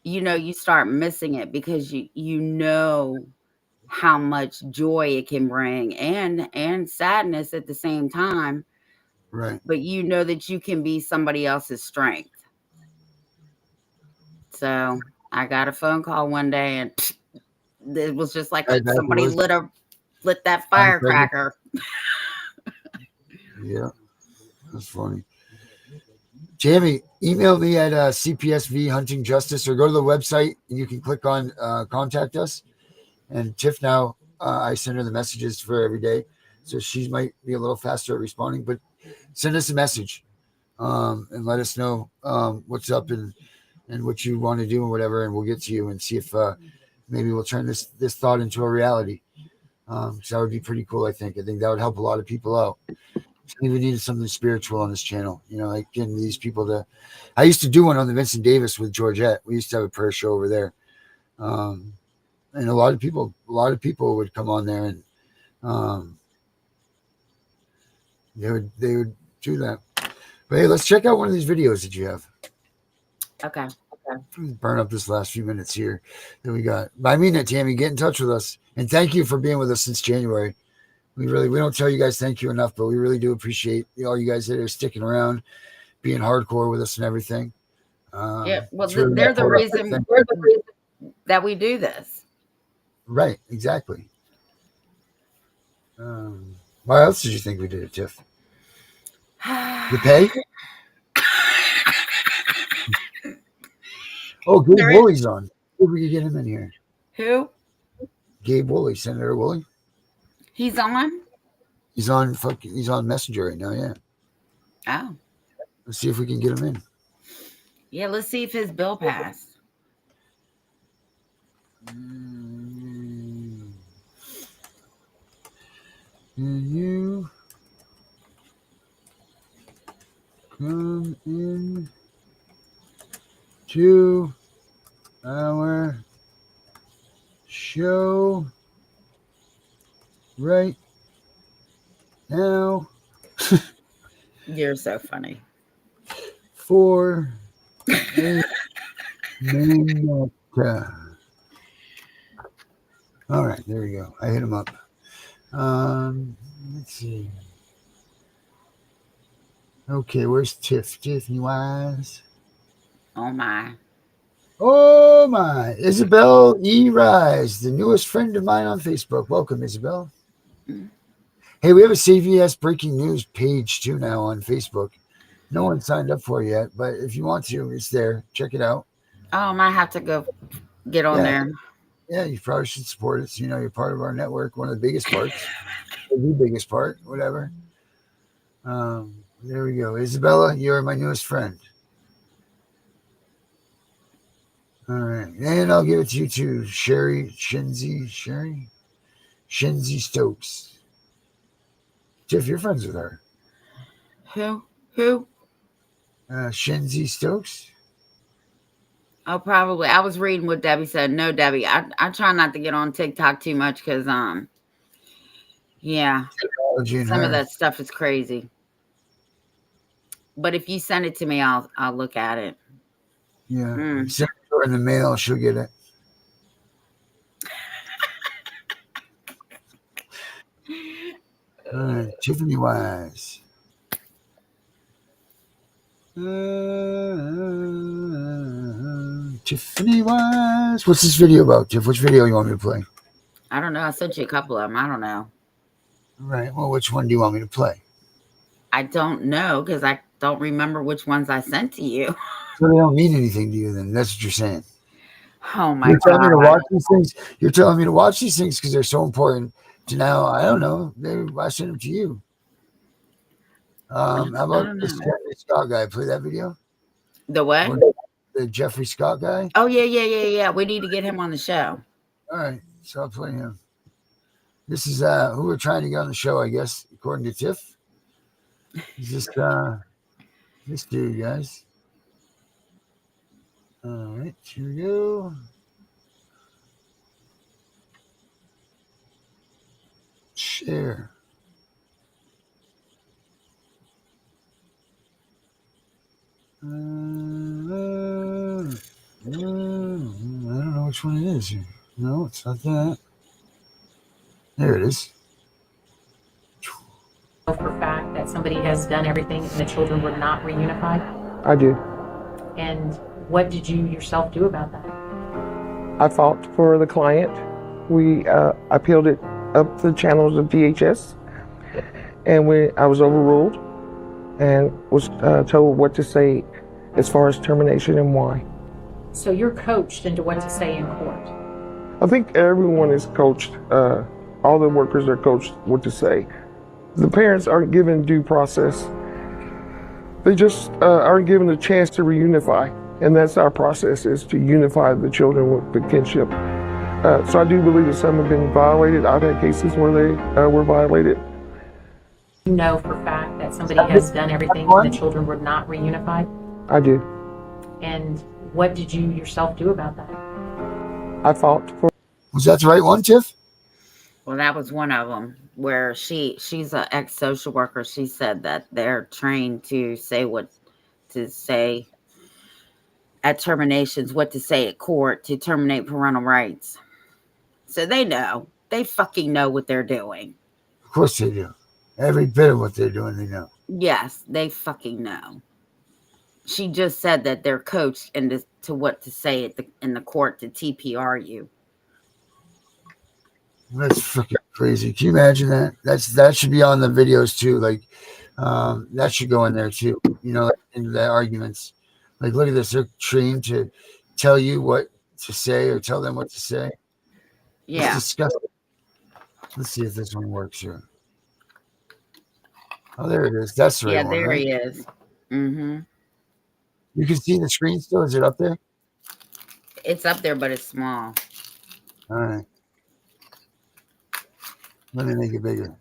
you start missing it because you know how much joy it can bring, and sadness at the same time. Right. But you know that you can be somebody else's strength. So I got a phone call one day, and it was just like Right, somebody lit that firecracker. Yeah, that's funny. Jamie, email me at CPSV Hunting Justice, or go to the website and you can click on contact us. And Tiff now, I send her the messages for every day, so she might be a little faster at responding. But send us a message and let us know what's up and what you want to do and whatever, and we'll get to you and see if maybe we'll turn this thought into a reality. So that would be pretty cool. I think that would help a lot of people out. We needed something spiritual on this channel, like getting these people to. I used to do one on the Vincent Davis with Georgette. We used to have a prayer show over there, and a lot of people would come on there, and they would do that. But hey, let's check out one of these videos that you have. Okay. Burn up this last few minutes here that we got. But I mean that, Tammy, get in touch with us, and thank you for being with us since January. We don't tell you guys thank you enough, but we really do appreciate all you guys that are sticking around, being hardcore with us and everything. Yeah, well, really they're the reason that we do this. Right, exactly. Why else did you think we did it, Tiff? The pay? Oh, Gabe Woolley's on. Maybe we could get him in here. Who? Gabe Woolley, Senator Woolley. He's on? He's on Messenger right now, yeah. Oh. Let's see if we can get him in. Yeah, let's see if his bill passed. Can you come in to our show right now? You're so funny. For a minute. All right, there we go. I hit him up. Let's see. Okay, where's Tiff? Tiffany Wise. Oh my. Oh my. Isabel E. Rise, the newest friend of mine on Facebook. Welcome, Isabel. Hey, we have a CVS breaking news page too now on Facebook. No one signed up for it yet, but if you want to, it's there. Check it out. Oh, I might have to go get on there. Yeah, you probably should support us. You're part of our network, one of the biggest parts. The biggest part, whatever. There we go. Isabella, you're my newest friend. All right. And I'll give it to you too. Shenzi Stokes. Tiff, you're friends with her. Who? Shenzi Stokes. Oh, probably. I was reading what Debbie said. No, Debbie, I try not to get on TikTok too much because, yeah, some of that stuff is crazy. But if you send it to me, I'll look at it. Yeah, send it to her in the mail. She'll get it. All right, Tiffany Wise. Tiffany Wise. What's this video about, Tiff? Which video you want me to play? I don't know. I sent you a couple of them. I don't know. Right. Well, which one do you want me to play? I don't know because I don't remember which ones I sent to you. So they don't mean anything to you, then. That's what you're saying. Oh my You're telling me to God. watch these things. You're telling me to watch these things because they're so important to now. I don't know. I sent them to you. How about this Jeffrey Scott guy? Play that video. The what? Or the Jeffrey Scott guy. Oh yeah. We need to get him on the show. All right, so I'll play him. This is who we're trying to get on the show, I guess, according to Tiff. He's just this dude, guys. All right, here we go. Share. I don't know which one it is here. No, it's not that. There it is. For a fact that somebody has done everything and the children were not reunified? I do. And what did you yourself do about that? I fought for the client. We appealed it up the channels of DHS, and I was overruled and was told what to say as far as termination and why. So you're coached into what to say in court. I think everyone is coached. All the workers are coached what to say. The parents aren't given due process. They just aren't given a chance to reunify. And that's our process, is to unify the children with the kinship. So I do believe that some have been violated. I've had cases where they were violated. You know for a fact that somebody has done everything and the children were not reunified? I do. And what did you yourself do about that? I fought for. Was that the right one, Tiff? Well, that was one of them where she's an ex-social worker. She said that they're trained to say what to say at terminations, what to say at court to terminate parental rights. So they know. They fucking know what they're doing. Of course they do. Every bit of what they're doing, they know. Yes, they fucking know. She just said that they're coached into what to say in the court to TPR you. That's freaking crazy. Can you imagine that? That should be on the videos too. Like, that should go in there too. You know, in the arguments. Like, look at this. They're trained to tell you what to say or tell them what to say. Yeah. It's disgusting. Let's see if this one works here. Oh, there it is. That's the right one. Yeah, there right? he is. Mm-hmm. You can see the screen still. Is it up there? It's up there, but it's small. All right. Let me make it bigger.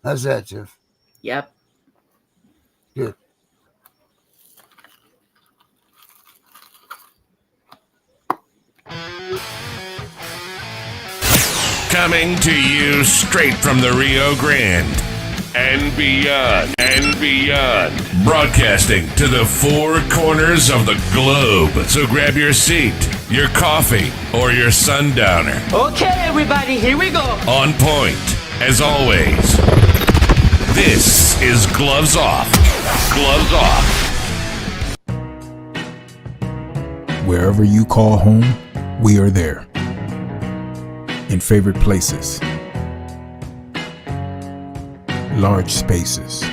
How's that, Tiff? Yep. Good. Coming to you straight from the Rio Grande and beyond, broadcasting to the four corners of the globe. So grab your seat, your coffee, or your sundowner. Okay, everybody, here we go. On point, as always. This is Gloves Off. Gloves Off. Wherever you call home, we are there. In favorite places, large spaces,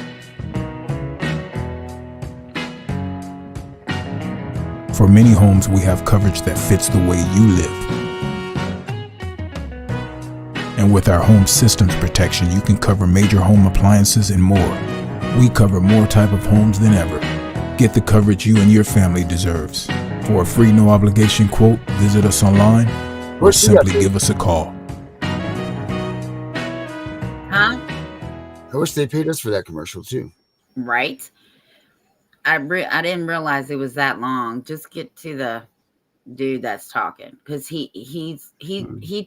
for many homes we have coverage that fits the way you live. And with our home systems protection, you can cover major home appliances and more. We cover more type of homes than ever. Get the coverage you and your family deserves. For a free no obligation quote, visit us online or simply give us a call. Huh? I wish they paid us for that commercial too. Right? I didn't realize it was that long. Just get to the dude that's talking, because he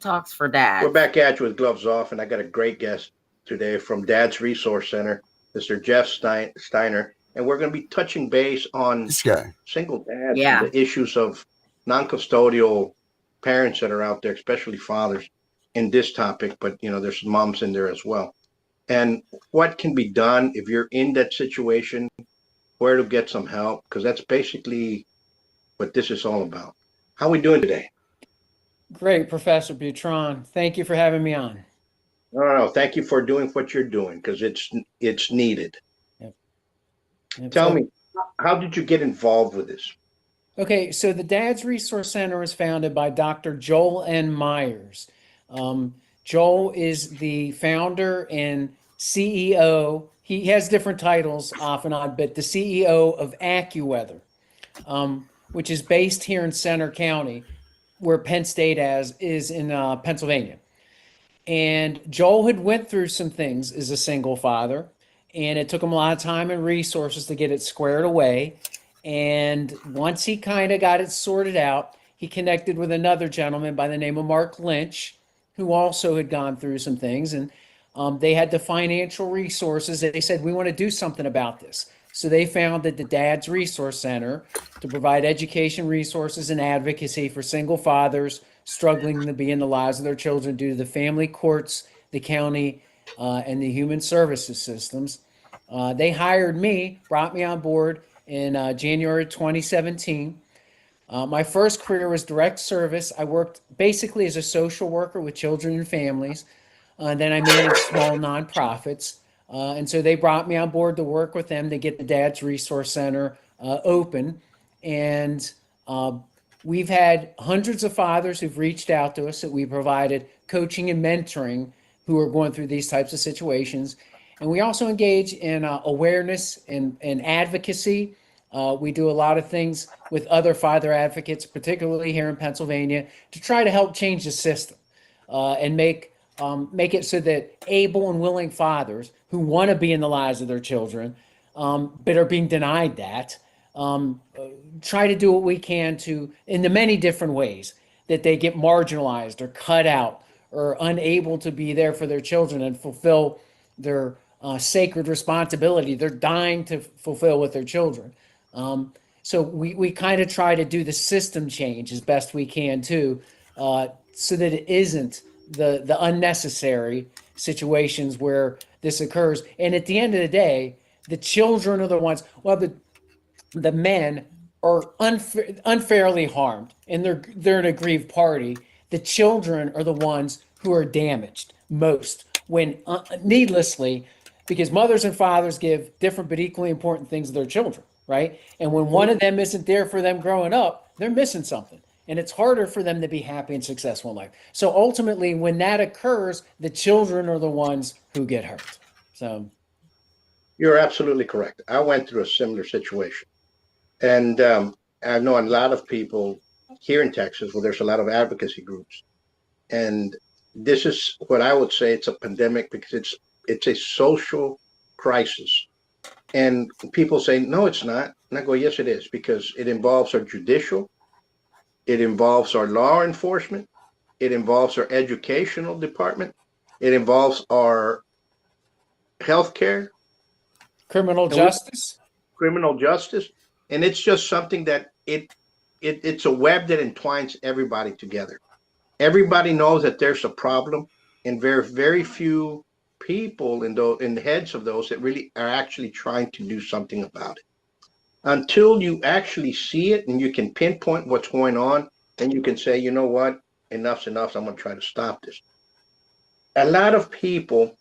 talks for Dad. We're back at you with Gloves Off, and I got a great guest today from Dad's Resource Center, Mr. Jeff Steiner, and we're going to be touching base on This guy. single dads, Yeah. and the issues of non-custodial parents that are out there, especially fathers. in this topic, but there's moms in there as well. And what can be done if you're in that situation, where to get some help, because that's basically what this is all about. How are we doing today? Great, Professor Butron. Thank you for having me on. No. Thank you for doing what you're doing, because it's needed. Yep. Tell me, how did you get involved with this? Okay, so the Dad's Resource Center was founded by Dr. Joel N. Myers. Joel is the founder and CEO. He has different titles off and on, but the CEO of AccuWeather, which is based here in Center County, where Penn State is in Pennsylvania. And Joel had went through some things as a single father, and it took him a lot of time and resources to get it squared away. And once he kind of got it sorted out, he connected with another gentleman by the name of Mark Lynch, who also had gone through some things. And they had the financial resources. They said, we want to do something about this. So they founded the Dad's Resource Center to provide education resources and advocacy for single fathers struggling to be in the lives of their children due to the family courts, the county, and the human services systems. They hired me, brought me on board in January 2017. My first career was direct service. I worked basically as a social worker with children and families. Then I managed small nonprofits. And so they brought me on board to work with them to get the Dad's Resource Center open. And we've had hundreds of fathers who've reached out to us that we provided coaching and mentoring who are going through these types of situations. And we also engage in awareness and advocacy. We do a lot of things with other father advocates, particularly here in Pennsylvania, to try to help change the system and make it so that able and willing fathers who want to be in the lives of their children, but are being denied that, try to do what we can to, in the many different ways that they get marginalized or cut out or unable to be there for their children and fulfill their sacred responsibility they're dying to fulfill with their children. So we kind of try to do the system change as best we can too, so that it isn't the unnecessary situations where this occurs. And at the end of the day, the children are the ones, well, the men are unfairly harmed and they're an aggrieved party. The children are the ones who are damaged most when needlessly, because mothers and fathers give different but equally important things to their children, right? And when one of them isn't there for them growing up, they're missing something. And it's harder for them to be happy and successful in life. So ultimately, when that occurs, the children are the ones who get hurt. So you're absolutely correct. I went through a similar situation. And I know a lot of people here in Texas where there's a lot of advocacy groups. And this is what I would say, it's a pandemic because it's a social crisis. And people say, no, it's not. And I go, yes, it is, because it involves our judicial, it involves our law enforcement, it involves our educational department, it involves our healthcare, criminal justice. And it's just something that it's a web that entwines everybody together. Everybody knows that there's a problem, and very few people in the heads of those that really are actually trying to do something about it. Until you actually see it and you can pinpoint what's going on, then you can say, you know what, enough's enough. I'm going to try to stop this. A lot of people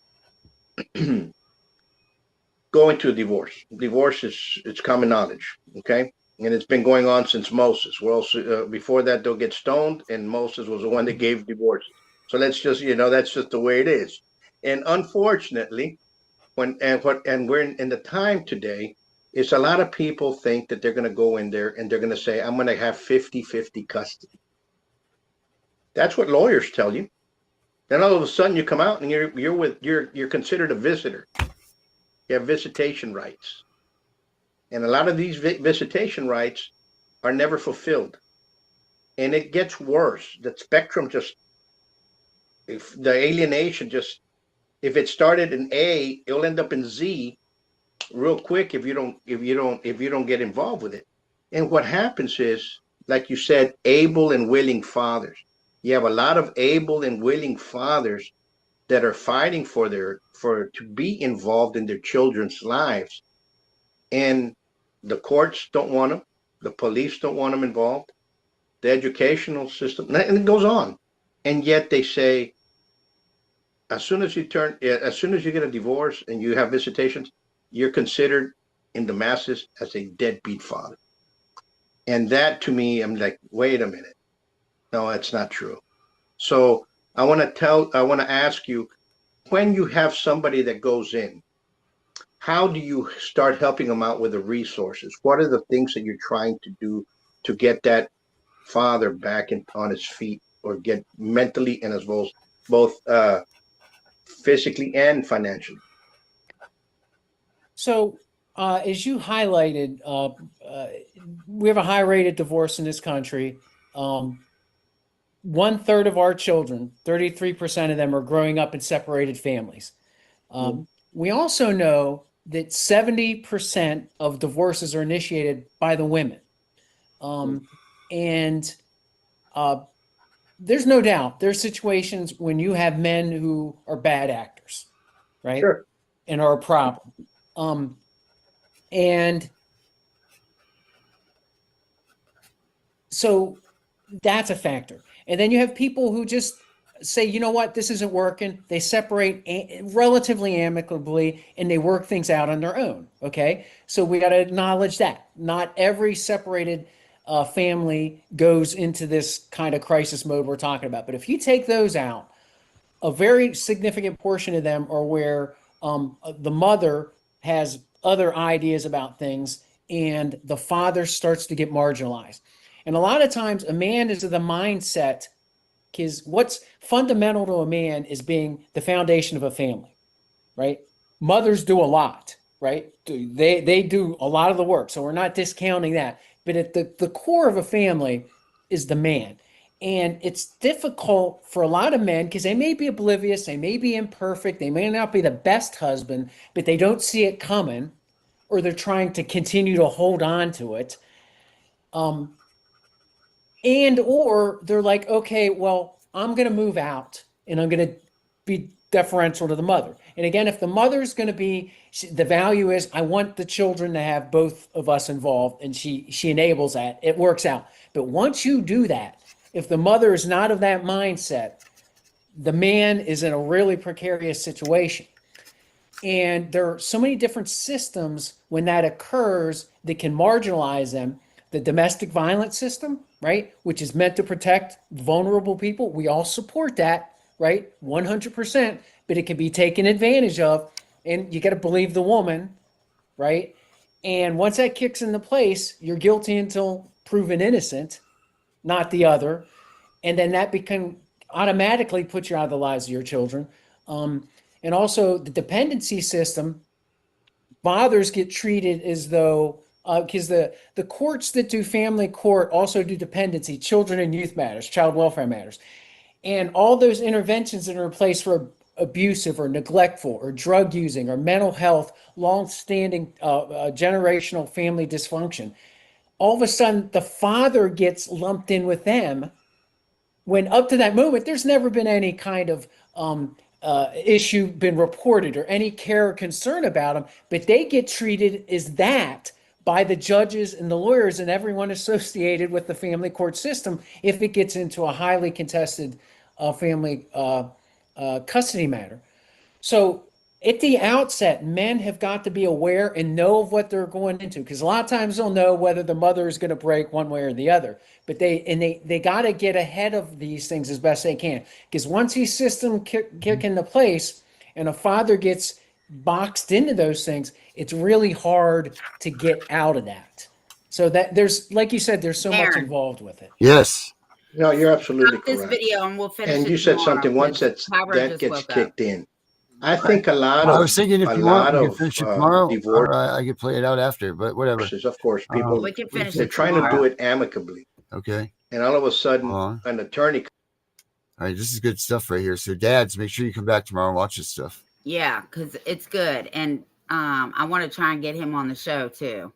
go into a divorce. Divorce it's common knowledge, okay? And it's been going on since Moses. Well, before that, they'll get stoned, and Moses was the one that gave divorce. So let's just, that's just the way it is. And unfortunately, we're in the time today, is a lot of people think that they're going to go in there and they're going to say, I'm going to have 50-50 custody. That's what lawyers tell you. Then all of a sudden you come out and you're considered a visitor. You have visitation rights. And a lot of these visitation rights are never fulfilled. And it gets worse. The spectrum if the alienation if it started in A, it'll end up in Z real quick if you don't get involved with it. And what happens is, like you said, able and willing fathers. You have a lot of able and willing fathers that are fighting to be involved in their children's lives, and the courts don't want them, the police don't want them involved, the educational system, and it goes on. And yet they say, as soon as you get a divorce and you have visitations, you're considered in the masses as a deadbeat father. And that, to me, I'm like, wait a minute, no, that's not true. So I want to ask you, when you have somebody that goes in, how do you start helping them out with the resources? What are the things that you're trying to do to get that father back on his feet, or get mentally and as well as both physically and financially? So, as you highlighted, we have a high rate of divorce in this country. 1/3 of our children, 33% of them, are growing up in separated families. We also know that 70% of divorces are initiated by the women. And there's no doubt there's situations when you have men who are bad actors, right? Sure. And are a problem. And so that's a factor. And then you have people who just say, you know what, this isn't working. They separate relatively amicably and they work things out on their own. Okay. So we got to acknowledge that not every separated family goes into this kind of crisis mode we're talking about. But if you take those out, a very significant portion of them are where the mother has other ideas about things and the father starts to get marginalized. And a lot of times a man is of the mindset, because what's fundamental to a man is being the foundation of a family, right? Mothers do a lot, right? They do a lot of the work. So we're not discounting that. But at the core of a family is the man. And it's difficult for a lot of men because they may be oblivious, they may be imperfect, they may not be the best husband, but they don't see it coming, or they're trying to continue to hold on to it. And or they're like, okay, well, I'm going to move out and I'm going to be deferential to the mother. And again, if the mother's going to be, the value is I want the children to have both of us involved, and she enables that, it works out. But once you do that, if the mother is not of that mindset, the man is in a really precarious situation. And there are so many different systems when that occurs that can marginalize them. The domestic violence system, right, which is meant to protect vulnerable people, we all support that, right, 100%, but it can be taken advantage of, and you got to believe the woman, right? And once that kicks into place, you're guilty until proven innocent, not the other. And then that automatically puts you out of the lives of your children. And also the dependency system, fathers get treated as though, because the courts that do family court also do dependency, children and youth matters, child welfare matters. And all those interventions that are in place for abusive or neglectful or drug using or mental health, long-standing generational family dysfunction, all of a sudden the father gets lumped in with them, when up to that moment, there's never been any kind of issue been reported or any care or concern about them, but they get treated as that by the judges and the lawyers and everyone associated with the family court system if it gets into a highly contested family custody matter. So at the outset, men have got to be aware and know of what they're going into, because a lot of times they'll know whether the mother is going to break one way or the other. But they got to get ahead of these things as best they can, because once these systems kick into place and a father gets boxed into those things, it's really hard to get out of that. So that there's, like you said, there's so much Aaron. involved with it. Yes. No, you're absolutely Stop this correct. video and we'll finish And it you said tomorrow, something once because Howard that just gets woke up. kicked in. I think a lot I of was thinking if a you want, lot we can of finish it tomorrow, divorces, or I could play it out after, but whatever. of course, people We can finish they're it trying to do tomorrow. it amicably, Okay. and all of a sudden, an attorney. All right, this is good stuff right here. So, dads, make sure you come back tomorrow and watch this stuff. Yeah, because it's good. And I want to try and get him on the show too.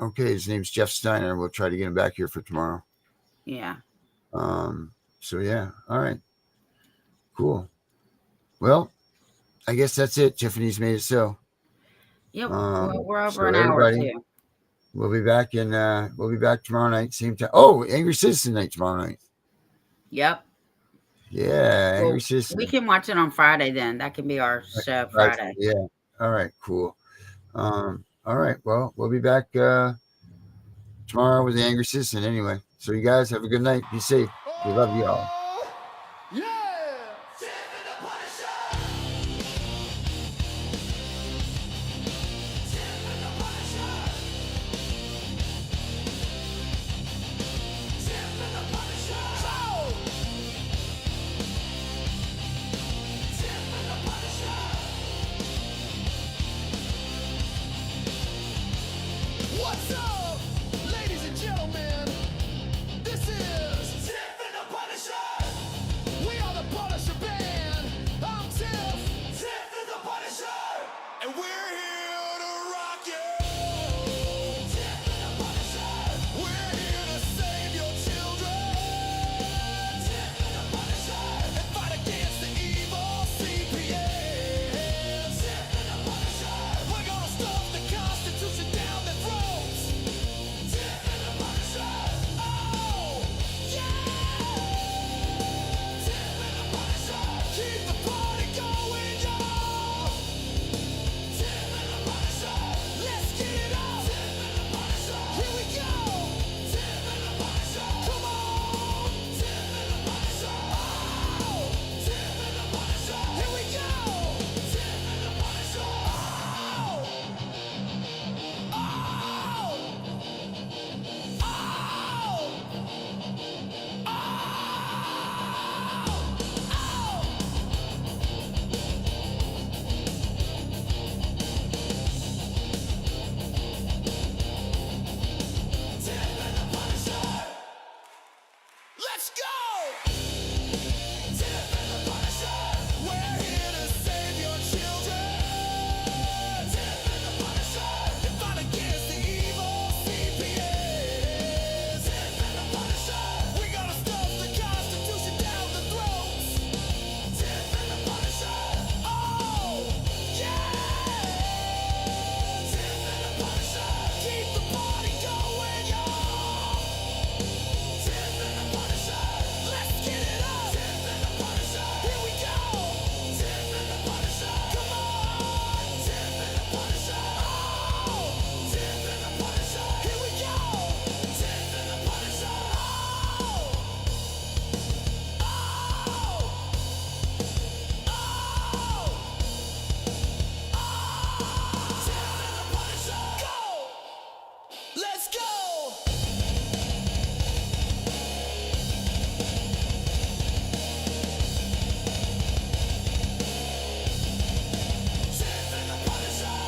Okay, his name's Jeff Steiner. We'll try to get him back here for tomorrow. Yeah. So yeah, all right, cool. Well, I guess that's it. Tiffany's made it so. Yep. Well, we're over So an hour everybody, too. we'll be back tomorrow night, same time. Oh, Angry Citizen night tomorrow night. Yep. Yeah, Angry Well, Citizen. we can watch it on Friday then. That can be our show Friday. Yeah. All right, cool. All right. Well, we'll be back tomorrow with the Angry Citizen anyway. So you guys have a good night. Be safe. We love you all. Yeah! What's up, ladies and gentlemen? This is Tiff and the Punisher. We are the Punisher Band. I'm Tiff. Tiff and the Punisher. And we're here to rock you. Tiff and the Punisher. We're here to save your children. Tiff and the Punisher. And fight against the evil CPS. Tiff and the Punisher. We're gonna stuff the Constitution down their throats. Tiff and the Punisher. Oh, yeah. Tiff and the Punisher. Keep the party going, y'all. Tiff and the Punisher. Let's get it up. Tiff and the Punisher. Here we go. Tiff and the Punisher. Come on. Tiff and the Punisher. Oh. Tiff and the Punisher. Here we go. Tiff and the Punisher. Oh. Let's go! Tiff and the Punisher. We're here to save your children. Tiff and the Punisher. And fight against the evil CPS. Tiff and the Punisher. We gotta stuff the Constitution down the throats. Tiff and the Punisher. Oh, yeah! Tiff and the Punisher. Keep the party going, y'all. Tiff and the Punisher. Let's get it up. Tiff and the Punisher. Here we go. Tiff and the Punisher. Come on. Tiff and the Punisher. Oh. Tiff and the Punisher. Here we go. Tiff and the Punisher. Oh. Oh. Oh. Tiff and the Punisher. Go. Let's go. Tiff and the Punisher.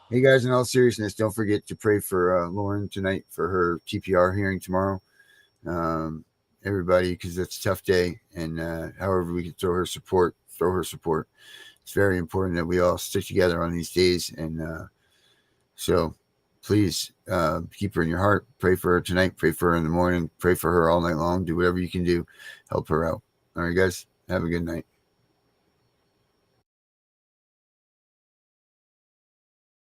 Hey guys, in all seriousness, don't forget to pray for Lauren tonight for her TPR hearing tomorrow. Everybody, because it's a tough day, and however we can throw her support. It's very important that we all stick together on these days, and so please keep her in your heart. Pray for her tonight. Pray for her in the morning. Pray for her all night long. Do whatever you can do. Help her out. All right, guys, have a good night.